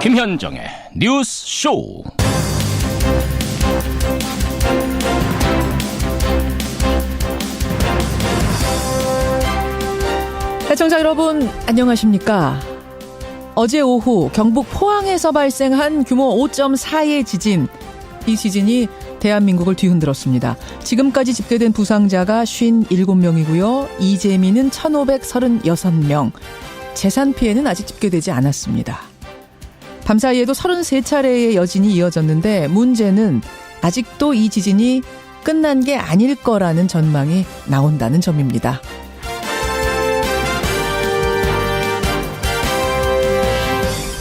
김현정의 뉴스 쇼. 시청자 여러분 안녕하십니까? 어제 오후 경북 포항에서 발생한 규모 5.4의 지진. 이 지진이 대한민국을 뒤흔들었습니다. 지금까지 집계된 부상자가 57명이고요. 이재민은 1,536명. 재산 피해는 아직 집계되지 않았습니다. 밤사이에도 33차례의 여진이 이어졌는데 문제는 아직도 이 지진이 끝난 게 아닐 거라는 전망이 나온다는 점입니다.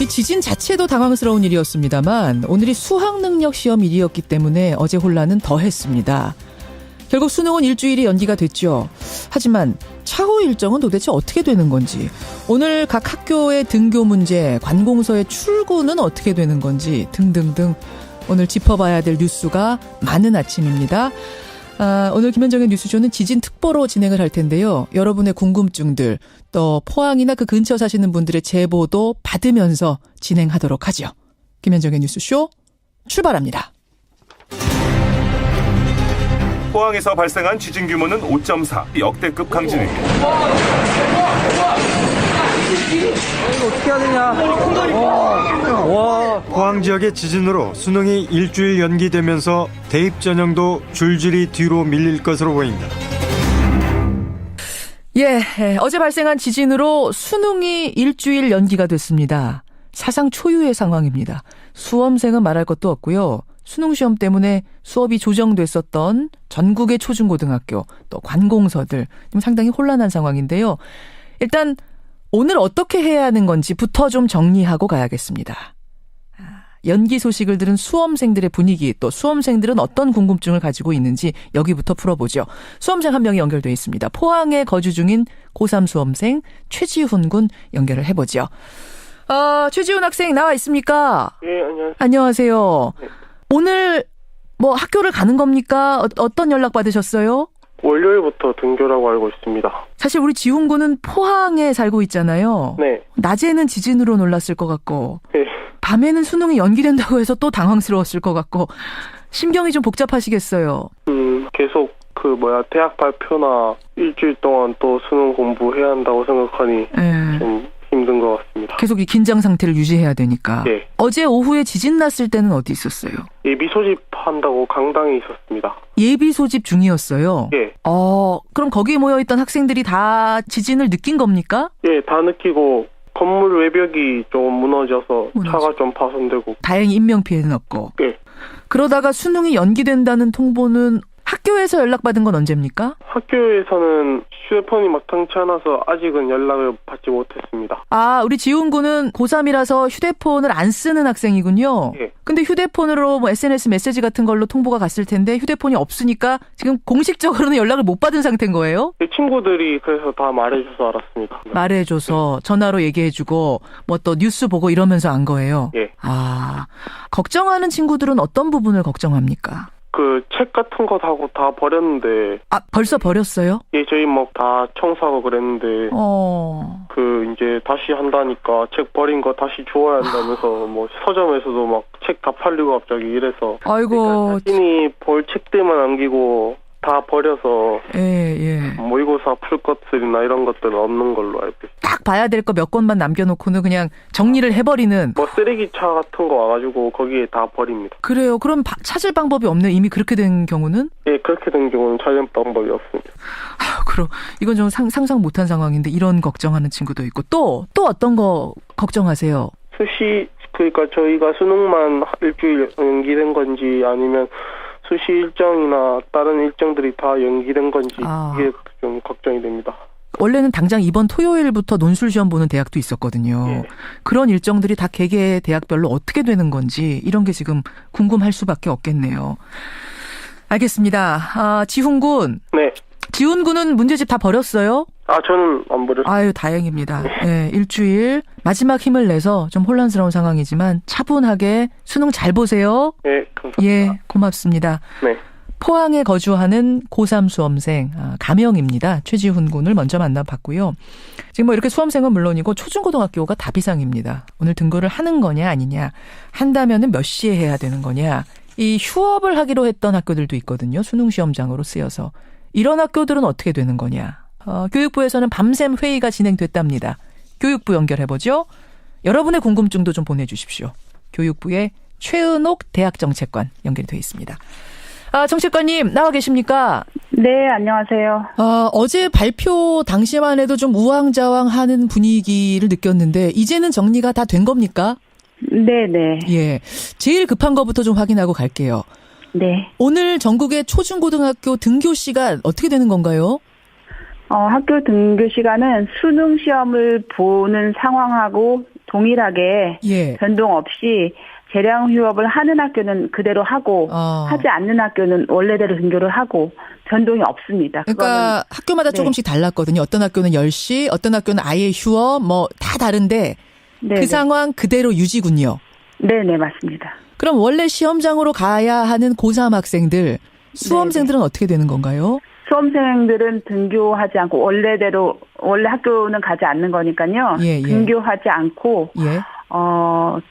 이 지진 자체도 당황스러운 일이었습니다만 오늘이 수학능력 시험 일이었기 때문에 어제 혼란은 더했습니다. 결국 수능은 일주일이 연기가 됐죠. 하지만 차후 일정은 도대체 어떻게 되는 건지, 오늘 각 학교의 등교 문제, 관공서의 출구는 어떻게 되는 건지 등등등 오늘 짚어봐야 될 뉴스가 많은 아침입니다. 오늘 김현정의 뉴스쇼는 지진 특보로 진행을 할 텐데요. 여러분의 궁금증들, 또 포항이나 그 근처 사시는 분들의 제보도 받으면서 진행하도록 하죠. 김현정의 뉴스쇼 출발합니다. 포항에서 발생한 지진 규모는 5.4, 역대급 강진입니다. 어떻게 해야 되냐? 포항 지역의 지진으로 수능이 일주일 연기되면서 대입 전형도 줄줄이 뒤로 밀릴 것으로 보입니다. 어제 발생한 지진으로 수능이 일주일 연기가 됐습니다. 사상 초유의 상황입니다. 수험생은 말할 것도 없고요. 수능 시험 때문에 수업이 조정됐었던 전국의 초중고등학교, 또 관공서들 좀 상당히 혼란한 상황인데요. 일단 오늘 어떻게 해야 하는 건지부터 좀 정리하고 가야겠습니다. 연기 소식을 들은 수험생들의 분위기, 또 수험생들은 어떤 궁금증을 가지고 있는지 여기부터 풀어보죠. 수험생 한 명이 연결되어 있습니다. 포항에 거주 중인 고3 수험생 최지훈 군 연결을 해보죠. 최지훈 학생 나와 있습니까? 예, 안녕하세요. 안녕하세요. 네. 오늘 뭐 학교를 가는 겁니까? 어떤 연락 받으셨어요? 월요일부터 등교라고 알고 있습니다. 사실 우리 지훈 군은 포항에 살고 있잖아요. 네. 낮에는 지진으로 놀랐을 것 같고, 네. 밤에는 수능이 연기된다고 해서 또 당황스러웠을 것 같고, 심경이 좀 복잡하시겠어요. 계속 대학 발표나 일주일 동안 또 수능 공부해야 한다고 생각하니 좀 힘든 것 같습니다. 계속 이 긴장 상태를 유지해야 되니까. 네. 어제 오후에 지진 났을 때는 어디 있었어요? 예비 소집한다고 강당에 있었습니다. 예비 소집 중이었어요? 예. 그럼 거기에 모여있던 학생들이 다 지진을 느낀 겁니까? 예, 다 느끼고 건물 외벽이 조금 무너져서 차가 좀 파손되고. 다행히 인명피해는 없고. 예. 그러다가 수능이 연기된다는 통보는 학교에서 연락받은 건 언제입니까? 학교에서는 휴대폰이 마땅치 않아서 아직은 연락을 받지 못했습니다. 우리 지훈 군은 고3이라서 휴대폰을 안 쓰는 학생이군요. 예. 근데 휴대폰으로 SNS 메시지 같은 걸로 통보가 갔을 텐데 휴대폰이 없으니까 지금 공식적으로는 연락을 못 받은 상태인 거예요? 제 친구들이 그래서 다 말해줘서 알았습니다. 말해줘서 전화로 얘기해주고 뭐 또 뉴스 보고 이러면서 안 거예요? 예. 걱정하는 친구들은 어떤 부분을 걱정합니까? 책 같은 거 다 버렸는데. 벌써 버렸어요? 예, 저희 다 청소하고 그랬는데. 이제 다시 한다니까 책 버린 거 다시 주워야 한다면서 서점에서도 책 다 팔리고 갑자기 이래서. 아이고. 그러니까 자신이 볼 책들만 남기고 다 버려서. 예. 모의고사 풀 것들이나 이런 것들은 없는 걸로 알고 있어요. 딱 봐야 될 거 몇 권만 남겨놓고는 그냥 정리를 해버리는. 쓰레기차 같은 거 와가지고 거기에 다 버립니다. 그래요. 그럼 찾을 방법이 없네. 이미 그렇게 된 경우는? 예, 그렇게 된 경우는 찾을 방법이 없습니다. 그럼 이건 좀 상상 못한 상황인데 이런 걱정하는 친구도 있고 또 어떤 거 걱정하세요? 그러니까 저희가 수능만 일주일 연기된 건지 아니면 수시 일정이나 다른 일정들이 다 연기된 건지 이게 좀 걱정이 됩니다. 원래는 당장 이번 토요일부터 논술시험 보는 대학도 있었거든요. 예. 그런 일정들이 다 개개 대학별로 어떻게 되는 건지 이런 게 지금 궁금할 수밖에 없겠네요. 알겠습니다. 지훈 군. 네. 지훈 군은 문제집 다 버렸어요? 저는 안 버렸어요. 아유, 다행입니다. 네, 일주일 마지막 힘을 내서 좀 혼란스러운 상황이지만 차분하게 수능 잘 보세요. 네, 감사합니다. 예, 고맙습니다. 네. 포항에 거주하는 고3 수험생 가명입니다. 최지훈 군을 먼저 만나봤고요. 지금 뭐 이렇게 수험생은 물론이고 초중고등학교가 다 비상입니다. 오늘 등교를 하는 거냐 아니냐, 한다면은 몇 시에 해야 되는 거냐. 이 휴업을 하기로 했던 학교들도 있거든요. 수능 시험장으로 쓰여서. 이런 학교들은 어떻게 되는 거냐. 교육부에서는 밤샘 회의가 진행됐답니다. 교육부 연결해보죠. 여러분의 궁금증도 좀 보내주십시오. 교육부의 최은옥 대학정책관 연결이 되어 있습니다. 정책관님 나와 계십니까? 네, 안녕하세요. 어제 발표 당시만 해도 좀 우왕좌왕하는 분위기를 느꼈는데 이제는 정리가 다 된 겁니까? 네네. 예, 제일 급한 거부터 좀 확인하고 갈게요. 네. 오늘 전국의 초중고등학교 등교 시간 어떻게 되는 건가요? 학교 등교 시간은 수능 시험을 보는 상황하고 동일하게 예. 변동 없이 재량 휴업을 하는 학교는 그대로 하고 하지 않는 학교는 원래대로 등교를 하고 변동이 없습니다. 그러니까 학교마다 조금씩 달랐거든요. 어떤 학교는 10시, 어떤 학교는 아예 휴업, 뭐 다 다른데 네네. 그 상황 그대로 유지군요. 네네, 맞습니다. 그럼 원래 시험장으로 가야 하는 고3 학생들, 수험생들은 어떻게 되는 건가요? 수험생들은 등교하지 않고 원래대로 원래 학교는 가지 않는 거니까요. 예. 등교하지 않고 예.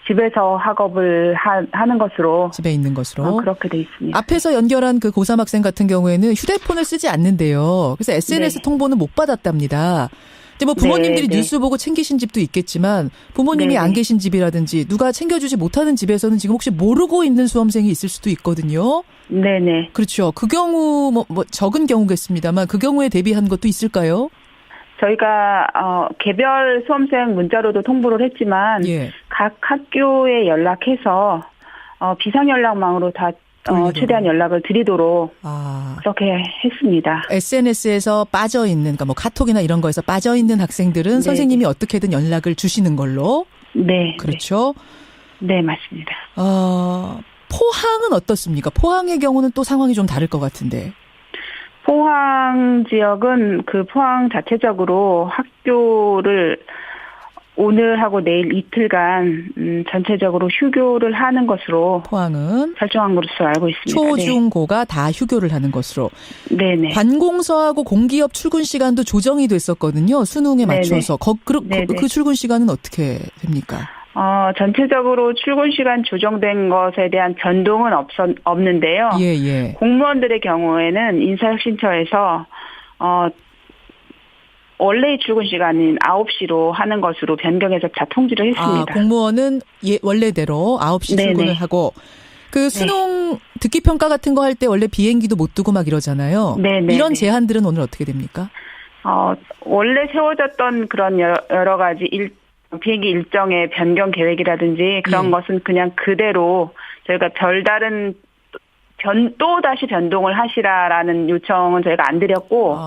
집에서 학업을 하는 것으로 집에 있는 것으로 그렇게 돼 있습니다. 앞에서 연결한 그 고3 학생 같은 경우에는 휴대폰을 쓰지 않는데요. 그래서 SNS 통보는 못 받았답니다. 근데 뭐 부모님들이 뉴스 보고 챙기신 집도 있겠지만 부모님이 안 계신 집이라든지 누가 챙겨주지 못하는 집에서는 지금 혹시 모르고 있는 수험생이 있을 수도 있거든요. 네네. 그렇죠. 그 경우 뭐 적은 경우겠습니다만 그 경우에 대비한 것도 있을까요? 저희가 개별 수험생 문자로도 통보를 했지만 각 학교에 연락해서 비상연락망으로 다 최대한 연락을 드리도록 그렇게 했습니다. SNS에서 빠져있는, 그러니까 뭐 카톡이나 이런 거에서 빠져있는 학생들은 선생님이 어떻게든 연락을 주시는 걸로. 네. 그렇죠. 네, 맞습니다. 포항은 어떻습니까? 포항의 경우는 또 상황이 좀 다를 것 같은데. 포항 지역은 그 포항 자체적으로 학교를 오늘하고 내일 이틀간 전체적으로 휴교를 하는 것으로 포항은 결정한 것으로 알고 있습니다. 초중고가 다 휴교를 하는 것으로. 네네. 관공서하고 공기업 출근 시간도 조정이 됐었거든요. 수능에 맞춰서. 그 출근 시간은 어떻게 됩니까? 전체적으로 출근 시간 조정된 것에 대한 변동은 없는데요. 예. 공무원들의 경우에는 인사혁신처에서 원래의 출근 시간인 9시로 하는 것으로 변경해서 다 통지를 했습니다. 공무원은 원래대로 9시 출근을 하고 그 수능 듣기 평가 같은 거 할 때 원래 비행기도 못 두고 막 이러잖아요. 이런 제한들은 오늘 어떻게 됩니까? 원래 세워졌던 그런 여러 가지 비행기 일정의 변경 계획이라든지 그런 것은 그냥 그대로 저희가 별다른 또 다시 변동을 하시라라는 요청은 저희가 안 드렸고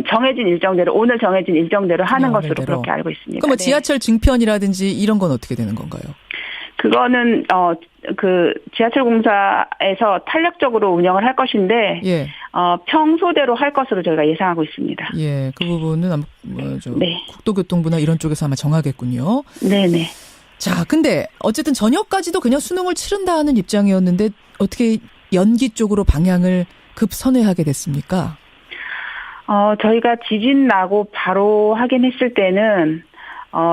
정해진 일정대로 오늘 정해진 일정대로 하는 것으로 그렇게 알고 있습니다. 그럼 뭐 지하철 증편이라든지 이런 건 어떻게 되는 건가요? 그거는 그 지하철 공사에서 탄력적으로 운영을 할 것인데 평소대로 할 것으로 저희가 예상하고 있습니다. 예, 그 부분은 국토교통부나 이런 쪽에서 아마 정하겠군요. 네네. 자, 근데 어쨌든 저녁까지도 그냥 수능을 치른다 하는 입장이었는데 어떻게 연기 쪽으로 방향을 급선회하게 됐습니까? 저희가 지진 나고 바로 확인했을 때는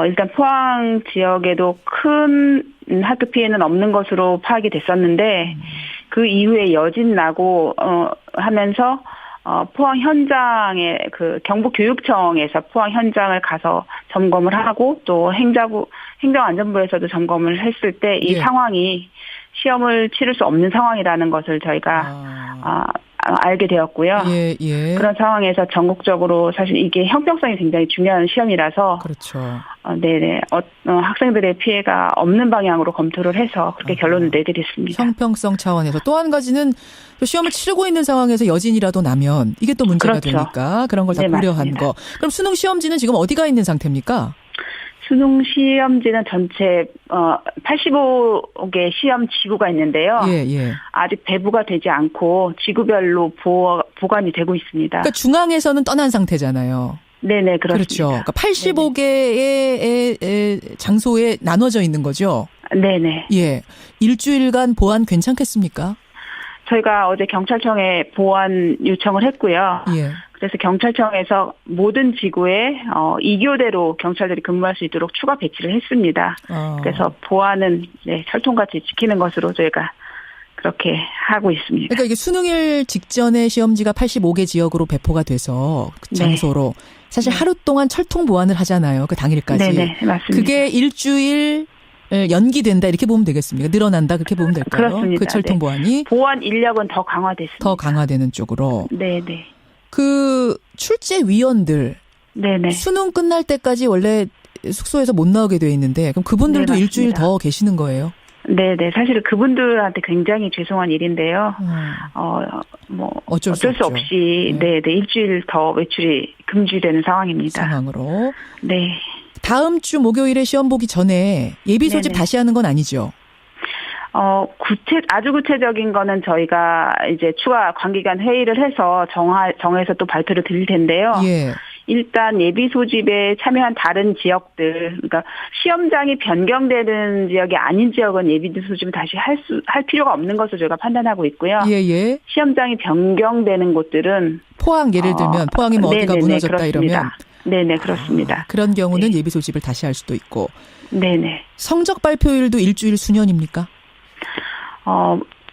일단 포항 지역에도 큰 학교 피해는 없는 것으로 파악이 됐었는데 그 이후에 여진 나고 하면서 포항 현장에 그 경북교육청에서 포항 현장을 가서 점검을 하고 또 행정안전부에서도 점검을 했을 때 이 상황이 시험을 치를 수 없는 상황이라는 것을 저희가 알게 되었고요. 그런 상황에서 전국적으로 사실 이게 형평성이 굉장히 중요한 시험이라서 그렇죠. 학생들의 피해가 없는 방향으로 검토를 해서 그렇게 결론을 내드렸습니다. 형평성 차원에서 또 한 가지는 시험을 치르고 있는 상황에서 여진이라도 나면 이게 또 문제가 되니까 그런 걸 다 고려한 맞습니다. 거. 그럼 수능 시험지는 지금 어디가 있는 상태입니까? 수능 시험지는 전체 85개 시험 지구가 있는데요. 아직 배부가 되지 않고 지구별로 보관이 되고 있습니다. 그러니까 중앙에서는 떠난 상태잖아요. 네네, 그렇습니다. 그렇죠. 그러니까 85개의 장소에 나눠져 있는 거죠. 네네. 일주일간 보안 괜찮겠습니까? 저희가 어제 경찰청에 보완 요청을 했고요. 예. 그래서 경찰청에서 모든 지구에 2교대로 경찰들이 근무할 수 있도록 추가 배치를 했습니다. 그래서 보안은 철통같이 지키는 것으로 저희가 그렇게 하고 있습니다. 그러니까 이게 수능일 직전에 시험지가 85개 지역으로 배포가 돼서 그 장소로 사실 하루 동안 철통 보완을 하잖아요. 그 당일까지. 네네, 맞습니다. 그게 일주일 연기된다 이렇게 보면 되겠습니까? 늘어난다 그렇게 보면 될까요? 그렇습니다. 그 철통 보완이. 보완 인력은 더 강화됐습니다. 더 강화되는 쪽으로. 네네. 그 출제위원들. 네네. 수능 끝날 때까지 원래 숙소에서 못 나오게 돼 있는데 그럼 그분들도 네, 일주일 맞습니다. 더 계시는 거예요? 네네. 사실 그분들한테 굉장히 죄송한 일인데요. 어쩔 수 없죠. 없이 네네 일주일 더 외출이 금지되는 상황입니다. 상황으로. 네. 다음 주 목요일에 시험 보기 전에 예비 소집 네네. 다시 하는 건 아니죠? 아주 구체적인 거는 저희가 이제 추가 관계간 회의를 해서 정해서 또 발표를 드릴 텐데요. 예. 일단 예비 소집에 참여한 다른 지역들, 그러니까 시험장이 변경되는 지역이 아닌 지역은 예비 소집을 다시 할 필요가 없는 것으로 저희가 판단하고 있고요. 예. 시험장이 변경되는 곳들은 포항 예를 들면 포항이 뭐 어디가 무너졌다 그렇습니다. 이러면 네네 그렇습니다. 그런 경우는 예비 소집을 다시 할 수도 있고. 네네. 성적 발표일도 일주일 수년입니까?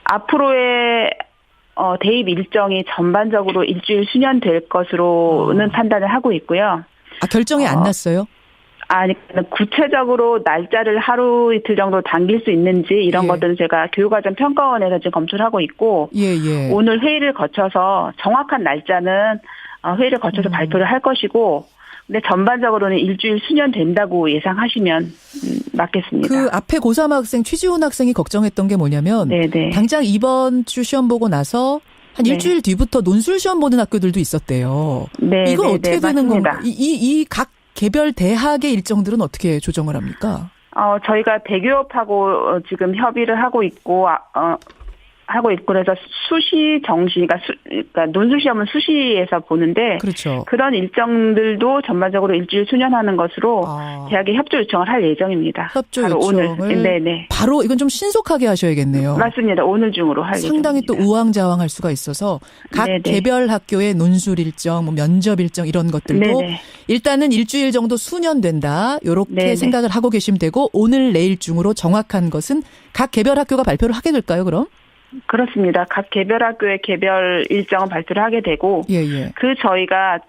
앞으로의 대입 일정이 전반적으로 일주일 수년될 것으로는 판단을 하고 있고요. 결정이 안 났어요? 아니, 구체적으로 날짜를 하루 이틀 정도 당길 수 있는지 이런 것들은 제가 교육과정 평가원에서 지금 검토를 하고 있고 오늘 회의를 거쳐서 정확한 날짜는 회의를 거쳐서 발표를 할 것이고 근데 전반적으로는 일주일 수년된다고 예상하시면 맞겠습니다. 그 앞에 고3 학생 최지훈 학생이 걱정했던 게 뭐냐면 네네. 당장 이번 주 시험 보고 나서 한 일주일 뒤부터 논술 시험 보는 학교들도 있었대요. 네, 이건 어떻게 되는 맞습니다. 건가? 이 각 개별 대학의 일정들은 어떻게 조정을 합니까? 저희가 대교협하고 지금 협의를 하고 있고 그래서 수시 정시, 그러니까 논술 시험은 수시에서 보는데 그렇죠. 그런 일정들도 전반적으로 일주일 수년하는 것으로 대학에 협조 요청을 할 예정입니다. 협조 바로 요청을 오늘. 네네. 바로 이건 좀 신속하게 하셔야겠네요. 맞습니다. 오늘 중으로 할 상당히 예정입니다. 또 우왕좌왕할 수가 있어서 각 네네. 개별 학교의 논술 일정, 뭐 면접 일정 이런 것들도 네네. 일단은 일주일 정도 수년된다. 이렇게 네네. 생각을 하고 계시면 되고 오늘 내일 중으로 정확한 것은 각 개별 학교가 발표를 하게 될까요, 그럼? 그렇습니다. 각 개별 학교의 개별 일정은 발표를 하게 되고 저희가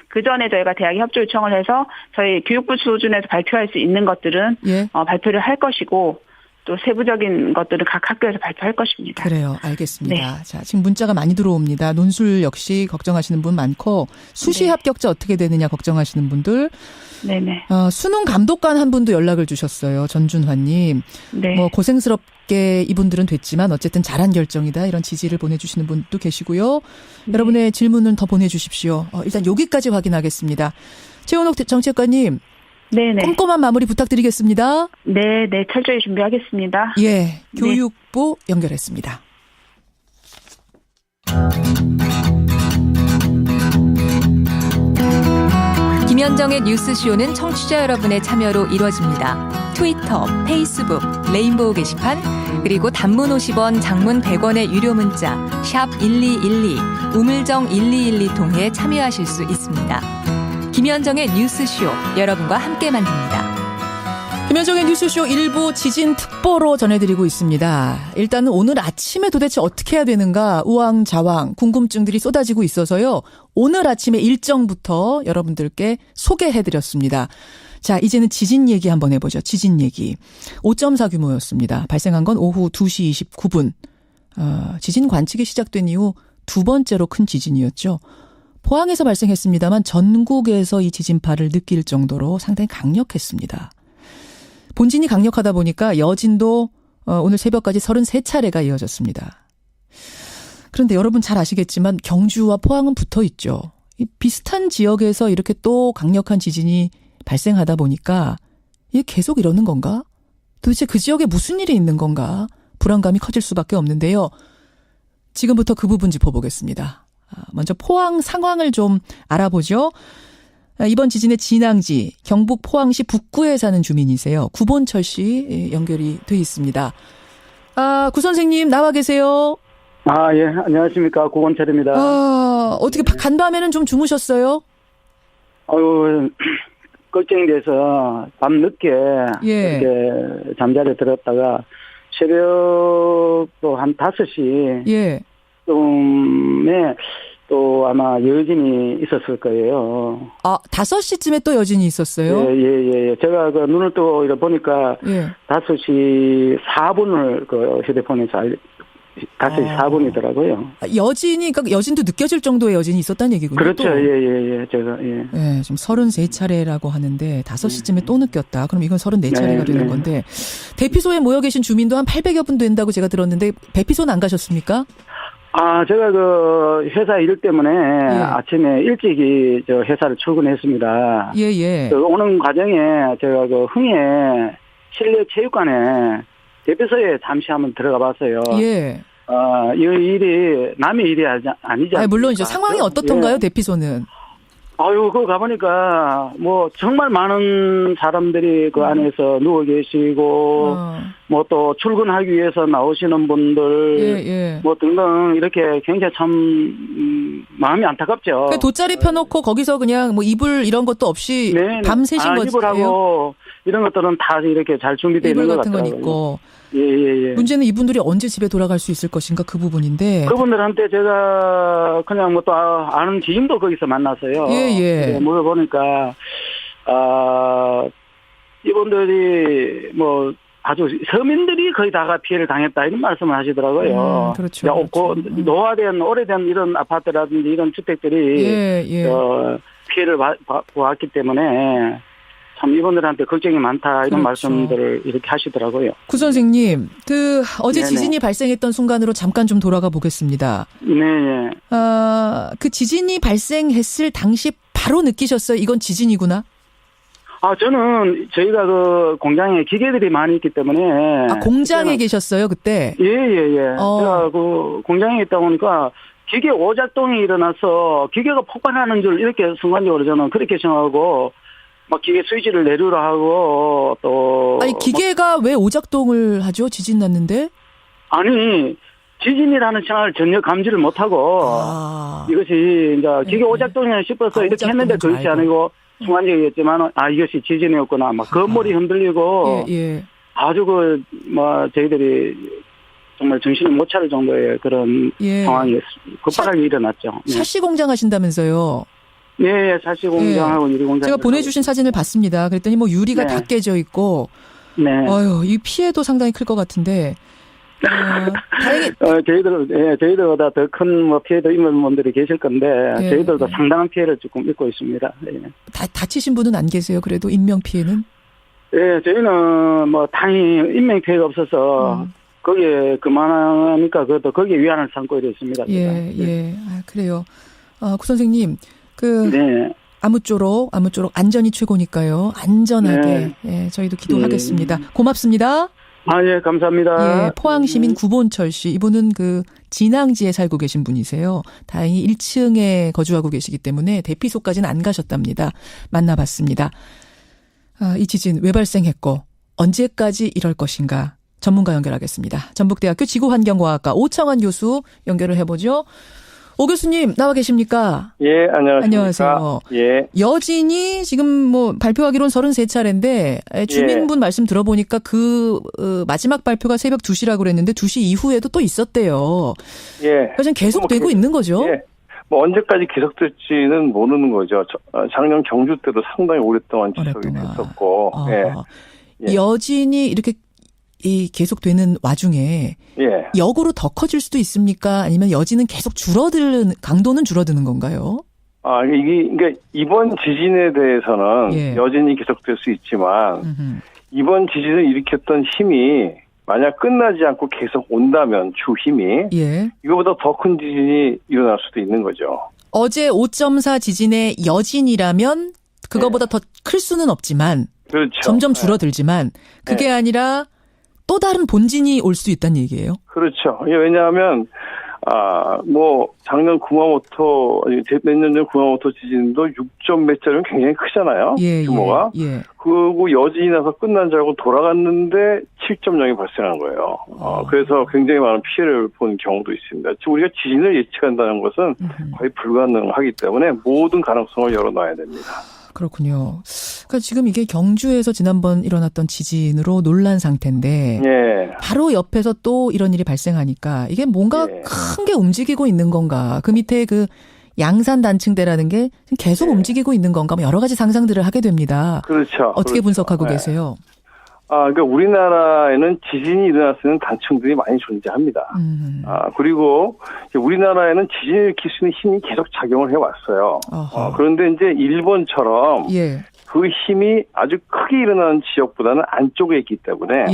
그 전에 저희가 대학에 협조 요청을 해서 저희 교육부 수준에서 발표할 수 있는 것들은 발표를 할 것이고 또 세부적인 것들은 각 학교에서 발표할 것입니다. 그래요. 알겠습니다. 자, 지금 문자가 많이 들어옵니다. 논술 역시 걱정하시는 분 많고 수시 합격자 어떻게 되느냐 걱정하시는 분들. 네네. 수능 감독관 한 분도 연락을 주셨어요. 전준환님. 네. 뭐 고생스럽게 이분들은 됐지만 어쨌든 잘한 결정이다. 이런 지지를 보내주시는 분도 계시고요. 여러분의 질문은 더 보내주십시오. 일단 여기까지 확인하겠습니다. 최원옥 정책관님. 네네. 꼼꼼한 마무리 부탁드리겠습니다. 네네. 철저히 준비하겠습니다. 예. 교육부 연결했습니다. 김현정의 뉴스쇼는 청취자 여러분의 참여로 이루어집니다. 트위터, 페이스북, 레인보우 게시판, 그리고 단문 50원, 장문 100원의 유료 문자 샵 1212, 우물정 1212 통해 참여하실 수 있습니다. 김현정의 뉴스쇼, 여러분과 함께 만듭니다. 김현정의 뉴스쇼 일부 지진 특보로 전해드리고 있습니다. 일단은 오늘 아침에 도대체 어떻게 해야 되는가 우왕좌왕 궁금증들이 쏟아지고 있어서요. 오늘 아침에 일정부터 여러분들께 소개해드렸습니다. 자, 이제는 지진 얘기 한번 해보죠. 지진 얘기. 5.4 규모였습니다. 발생한 건 오후 2시 29분. 지진 관측이 시작된 이후 두 번째로 큰 지진이었죠. 포항에서 발생했습니다만 전국에서 이 지진파를 느낄 정도로 상당히 강력했습니다. 본진이 강력하다 보니까 여진도 오늘 새벽까지 33차례가 이어졌습니다. 그런데 여러분 잘 아시겠지만 경주와 포항은 붙어 있죠. 이 비슷한 지역에서 이렇게 또 강력한 지진이 발생하다 보니까 이게 계속 이러는 건가? 도대체 그 지역에 무슨 일이 있는 건가? 불안감이 커질 수밖에 없는데요. 지금부터 그 부분 짚어보겠습니다. 먼저 포항 상황을 좀 알아보죠. 이번 지진의 진앙지 경북 포항시 북구에 사는 주민이세요. 구본철 씨 연결이 돼 있습니다. 구 선생님 나와 계세요. 예, 안녕하십니까. 고건철입니다. 어떻게 간밤에는 좀 주무셨어요? 걱정이 돼서 밤 늦게 예. 이렇게 잠자리에 들었다가 새벽 또 한 5시 예. 쯤에 또 아마 여진이 있었을 거예요. 5시쯤에 또 여진이 있었어요? 예. 제가 그 눈을 뜨고 이래 보니까 5시 4분을 그 휴대폰에서 5시 4분이더라고요. 그러니까 여진도 느껴질 정도의 여진이 있었다는 얘기군요. 그렇죠. 또. 예. 제가, 예, 지금 33차례라고 하는데 5시쯤에 또 느꼈다. 그럼 이건 34차례가 되는 건데 대피소에 모여 계신 주민도 한 800여 분 된다고 제가 들었는데 대피소는 안 가셨습니까? 제가 그 회사 일 때문에 아침에 일찍이 저 회사를 출근했습니다. 예. 오는 과정에 제가 그 흥해 실내 체육관에 대피소에 잠시 한번 들어가 봤어요. 예. 이 일이 남의 일이 아니지. 물론이죠. 상황이 어떻던가요, 대피소는? 그거 가보니까, 정말 많은 사람들이 그 안에서 누워 계시고, 또 출근하기 위해서 나오시는 분들, 등등, 이렇게 굉장히 참, 마음이 안타깝죠. 돗자리 펴놓고 거기서 그냥 이불 이런 것도 없이 밤새신 거죠? 이불하고, 이런 것들은 다 이렇게 잘 준비되어 있는 것 같아요. 이불 같은 건 있고. 예. 문제는 이분들이 언제 집에 돌아갈 수 있을 것인가 그 부분인데. 그분들한테 제가 그냥 또 아는 지인도 거기서 만났어요. 예. 물어보니까 이분들이 아주 서민들이 거의 다가 피해를 당했다 이런 말씀을 하시더라고요. 그렇죠. 노화된 오래된 이런 아파트라든지 이런 주택들이 피해를 보았기 때문에. 참 이분들한테 걱정이 많다 이런 말씀들을 이렇게 하시더라고요. 구 선생님, 어제 지진이 발생했던 순간으로 잠깐 좀 돌아가 보겠습니다. 네. 그 지진이 발생했을 당시 바로 느끼셨어요? 이건 지진이구나? 저는 저희가 그 공장에 기계들이 많이 있기 때문에. 공장에 계셨어요 그때? 예. 제가 그 공장에 있다 보니까 기계 오작동이 일어나서 기계가 폭발하는 줄 이렇게 순간적으로 저는 그렇게 생각하고. 기계 스위치를 내리라 하고 또 기계가 왜 오작동을 하죠? 지진 났는데? 아니 지진이라는 생각을 전혀 감지를 못하고 이것이 이제 기계 오작동이나 싶어서 이렇게 했는데 그것이 아니고 순간적이었지만 이것이 지진이었구나. 건물이 흔들리고 아주 저희들이 정말 정신을 못 차릴 정도의 그런 상황이 급박하게 일어났죠. 샤시 공장 하신다면서요? 네, 사시 공장하고 유리 공장. 제가 보내주신 사진을 봤습니다. 그랬더니 유리가 다 깨져 있고, 이 피해도 상당히 클 것 같은데, 다행히. 저희들보다 더 큰 피해도 입은 분들이 계실 건데, 저희들도 상당한 피해를 조금 입고 있습니다. 다치신 분은 안 계세요? 그래도 인명 피해는? 네, 저희는 다행히 인명 피해가 없어서, 거기에 그만하니까 그것도 거기에 위안을 삼고 있습니다. 그래요. 구 선생님. 아무쪼록 안전이 최고니까요. 안전하게 저희도 기도하겠습니다. 고맙습니다. 감사합니다. 포항시민 구본철 씨, 이분은 진앙지에 살고 계신 분이세요. 다행히 1층에 거주하고 계시기 때문에 대피소까지는 안 가셨답니다. 만나봤습니다. 이 지진 왜 발생했고 언제까지 이럴 것인가 전문가 연결하겠습니다. 전북대학교 지구환경과학과 오창환 교수 연결을 해보죠. 오 교수님 나와 계십니까? 예, 안녕하세요. 예. 여진이 지금 발표하기로는 33차례인데 주민분 말씀 들어보니까 마지막 발표가 새벽 2시라고 그랬는데 2시 이후에도 또 있었대요. 그래서 계속 되고 있는 거죠? 예. 언제까지 계속될지는 모르는 거죠. 작년 경주 때도 상당히 오랫동안 지속이 됐었고. 여진이 이렇게 계속되는 와중에 역으로 더 커질 수도 있습니까? 아니면 여진은 계속 강도는 줄어드는 건가요? 그러니까 이번 지진에 대해서는 여진이 계속될 수 있지만 이번 지진을 일으켰던 힘이 만약 끝나지 않고 계속 온다면 주 힘이 이거보다 더 큰 지진이 일어날 수도 있는 거죠. 어제 5.4 지진의 여진이라면 그거보다 더 클 수는 없지만 점점 줄어들지만 그게 아니라 또 다른 본진이 올 수 있다는 얘기예요? 그렇죠. 왜냐하면 작년 구마모토, 몇 년 전 구마모토 지진도 6점 몇 짜리는 굉장히 크잖아요. 규모가. 그리고 여진이 나서 끝난 줄 알고 돌아갔는데 7.0이 발생한 거예요. 그래서 굉장히 많은 피해를 본 경우도 있습니다. 우리가 지진을 예측한다는 것은 거의 불가능하기 때문에 모든 가능성을 열어놔야 됩니다. 그렇군요. 그러니까 지금 이게 경주에서 지난번 일어났던 지진으로 놀란 상태인데 바로 옆에서 또 이런 일이 발생하니까 이게 뭔가 큰 게 움직이고 있는 건가. 그 밑에 그 양산 단층대라는 게 계속 움직이고 있는 건가. 여러 가지 상상들을 하게 됩니다. 그렇죠. 어떻게 분석하고 계세요? 그러니까 우리나라에는 지진이 일어날 수 있는 단층들이 많이 존재합니다. 그리고 우리나라에는 지진을 일으킬 수 있는 힘이 계속 작용을 해왔어요. 그런데 이제 일본처럼 그 힘이 아주 크게 일어나는 지역보다는 안쪽에 있기 때문에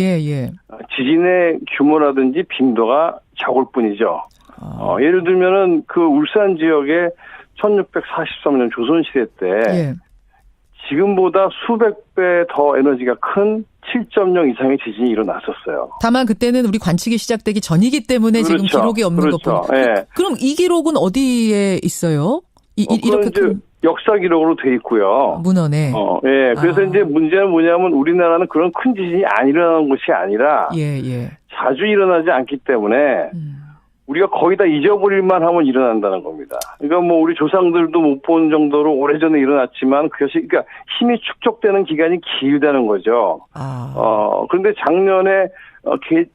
지진의 규모라든지 빈도가 적을 뿐이죠. 예를 들면은 그 울산 지역에 1643년 조선시대 때 지금보다 수백 배 더 에너지가 큰 7.0 이상의 지진이 일어났었어요. 다만 그때는 우리 관측이 시작되기 전이기 때문에 지금 기록이 없는 것뿐. 그럼 이 기록은 어디에 있어요? 이렇게 큰 역사 기록으로 돼 있고요. 문헌에. 그래서 이제 문제는 뭐냐면 우리나라는 그런 큰 지진이 안 일어나는 것이 아니라 자주 일어나지 않기 때문에 우리가 거의 다 잊어버릴만 하면 일어난다는 겁니다. 그러니까 우리 조상들도 못 본 정도로 오래전에 일어났지만 그것이, 그러니까 힘이 축적되는 기간이 길다는 거죠. 그런데 작년에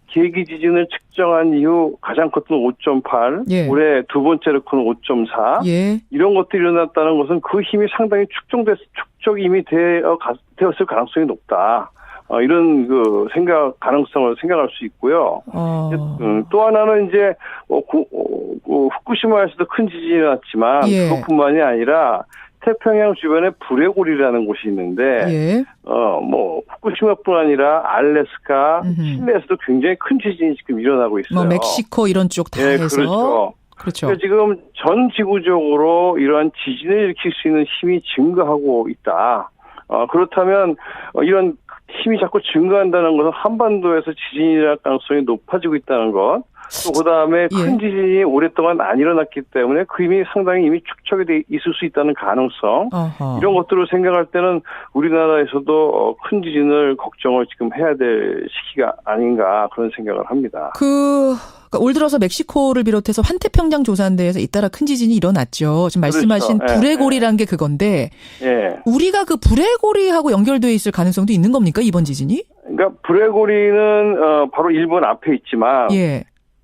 계기 지진을 측정한 이후 가장 컸던 5.8, 올해 두 번째로 큰 5.4, 이런 것들이 일어났다는 것은 그 힘이 상당히 축적이 이미 되었을 가능성이 높다. 이런 가능성을 생각할 수 있고요. 또 하나는 이제 후쿠시마에서도 큰 지진이 일어났지만 그것뿐만이 아니라 태평양 주변에 브레골이라는 곳이 있는데 후쿠시마뿐 아니라 알래스카, 칠레에서도 굉장히 큰 지진이 지금 일어나고 있어요. 멕시코 이런 쪽 다 해서. 그렇죠. 그러니까 지금 전 지구적으로 이러한 지진을 일으킬 수 있는 힘이 증가하고 있다. 그렇다면 이런 힘이 자꾸 증가한다는 것은 한반도에서 지진이 일어날 가능성이 높아지고 있다는 것. 또 그다음에 큰 지진이 오랫동안 안 일어났기 때문에 그 힘이 상당히 이미 축적이 돼 있을 수 있다는 가능성. 이런 것들을 생각할 때는 우리나라에서도 큰 지진을 걱정을 지금 해야 될 시기가 아닌가 그런 생각을 합니다. 그러니까 올 들어서 멕시코를 비롯해서 환태평양 조산대에서 잇따라 큰 지진이 일어났죠. 지금 말씀하신 브레골이라는 게 그건데 우리가 그 브레골이하고 연결되어 있을 가능성도 있는 겁니까? 이번 지진이? 그러니까 브레골이는 바로 일본 앞에 있지만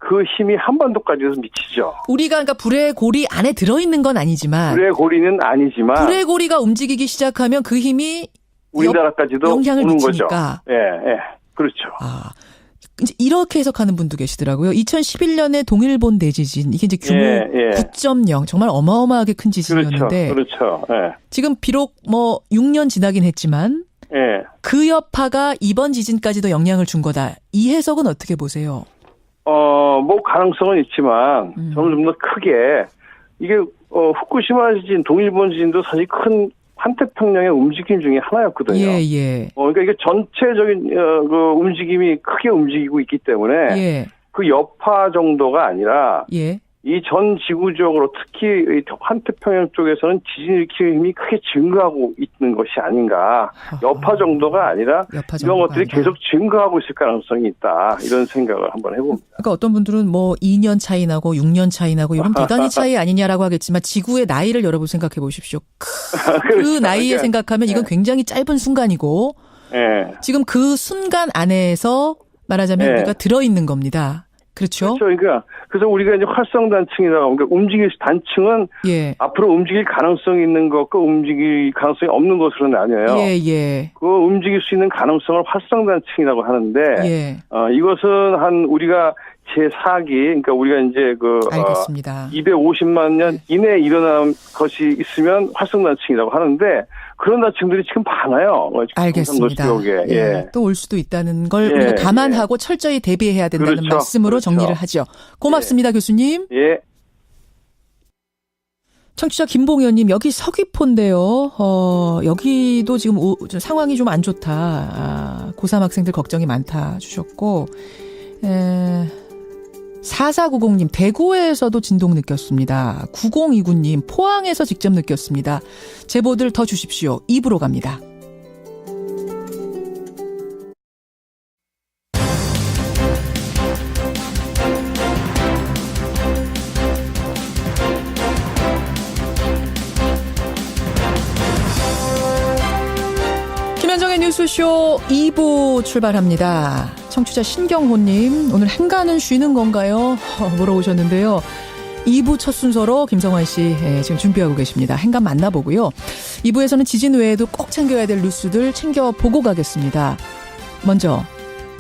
그 힘이 한반도까지도 미치죠. 우리가 그러니까 브레골이 안에 들어있는 건 아니지만 브레골이는 아니지만 브레골이가 움직이기 시작하면 그 힘이 우리나라까지도 영향을 오는 미치니까. 거죠. 그렇죠. 이제 이렇게 해석하는 분도 계시더라고요. 2011년에 동일본 대지진 이게 이제 규모 9.0 정말 어마어마하게 큰 지진이었는데 그렇죠. 지금 비록 6년 지나긴 했지만 그 여파가 이번 지진까지도 영향을 준 거다. 이 해석은 어떻게 보세요? 가능성은 있지만 저는 좀 더 크게 이게 후쿠시마 지진, 동일본 지진도 사실 큰 환태평양의 움직임 중에 하나였거든요. 그러니까 이게 전체적인 그 움직임이 크게 움직이고 있기 때문에 그 여파 정도가 아니라 이 전 지구적으로 특히 환태평양 쪽에서는 지진 일으키는 힘이 크게 증가하고 있는 것이 아닌가. 여파 정도가 아니라 이런 것들이 계속 증가하고 있을 가능성이 있다. 이런 생각을 한번 해봅니다. 그러니까 어떤 분들은 2년 차이 나고 6년 차이 나고 이건 대단히 차이 아니냐라고 하겠지만 지구의 나이를 여러분 생각해 보십시오. 그 나이에 생각하면 이건 굉장히 짧은 순간이고 지금 그 순간 안에서 말하자면 우리가 들어있는 겁니다. 그렇죠. 그러니까 그래서 우리가 이제 활성 단층이라고 그러니까 움직일 단층은 앞으로 움직일 가능성이 있는 것과 움직일 가능성이 없는 것으로 나뉘어요. 그 움직일 수 있는 가능성을 활성 단층이라고 하는데 이것은 우리가 제4기 그러니까 우리가 이제 알겠습니다. 250만 년 이내에 일어난 것이 있으면 활성 단층이라고 하는데 그런 단층들이 지금 많아요. 알겠습니다. 또 올 수도 있다는 걸 우리가 감안하고 철저히 대비해야 된다는 말씀으로 정리를 하죠. 고맙습니다, 교수님. 청취자 김봉현님 여기 서귀포인데요. 여기도 지금 상황이 좀 안 좋다. 고3 학생들 걱정이 많다 주셨고 4490님, 대구에서도 진동 느꼈습니다. 9029님, 포항에서 직접 느꼈습니다. 제보들 더 주십시오. 2부로 갑니다. 김현정의 뉴스쇼 2부 출발합니다. 청취자 신경호님, 오늘 행가는 쉬는 건가요? 물어보셨는데요. 2부 첫 순서로 김성환 씨 지금 준비하고 계십니다. 행가 만나보고요. 2부에서는 지진 외에도 꼭 챙겨야 될 뉴스들 챙겨보고 가겠습니다. 먼저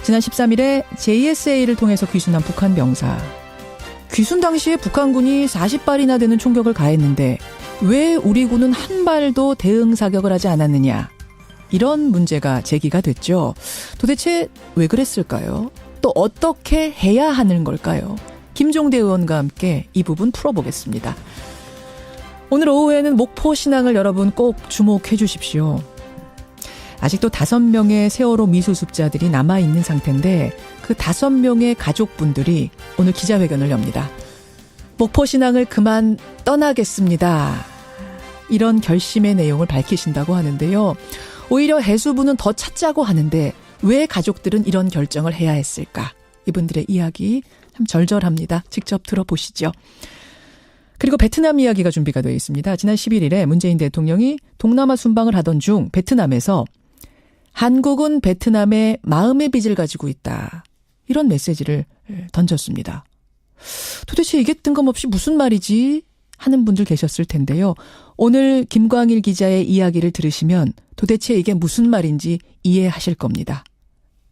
지난 13일에 JSA를 통해서 귀순한 북한 병사. 귀순 당시에 북한군이 40발이나 되는 총격을 가했는데 왜 우리 군은 한 발도 대응 사격을 하지 않았느냐. 이런 문제가 제기가 됐죠. 도대체 왜 그랬을까요? 또 어떻게 해야 하는 걸까요? 김종대 의원과 함께 이 부분 풀어보겠습니다. 오늘 오후에는 목포 신항을 여러분 꼭 주목해 주십시오. 아직도 5명의 세월호 미수습자들이 남아있는 상태인데 그 5명의 가족분들이 오늘 기자회견을 엽니다. 목포 신항을 그만 떠나겠습니다. 이런 결심의 내용을 밝히신다고 하는데요. 오히려 해수부는 더 찾자고 하는데 왜 가족들은 이런 결정을 해야 했을까? 이분들의 이야기 참 절절합니다. 직접 들어보시죠. 그리고 베트남 이야기가 준비가 되어 있습니다. 지난 11일에 문재인 대통령이 동남아 순방을 하던 중 베트남에서 한국은 베트남의 마음의 빚을 가지고 있다. 이런 메시지를 던졌습니다. 도대체 이게 뜬금없이 무슨 말이지? 하는 분들 계셨을 텐데요. 오늘 김광일 기자의 이야기를 들으시면 도대체 이게 무슨 말인지 이해하실 겁니다.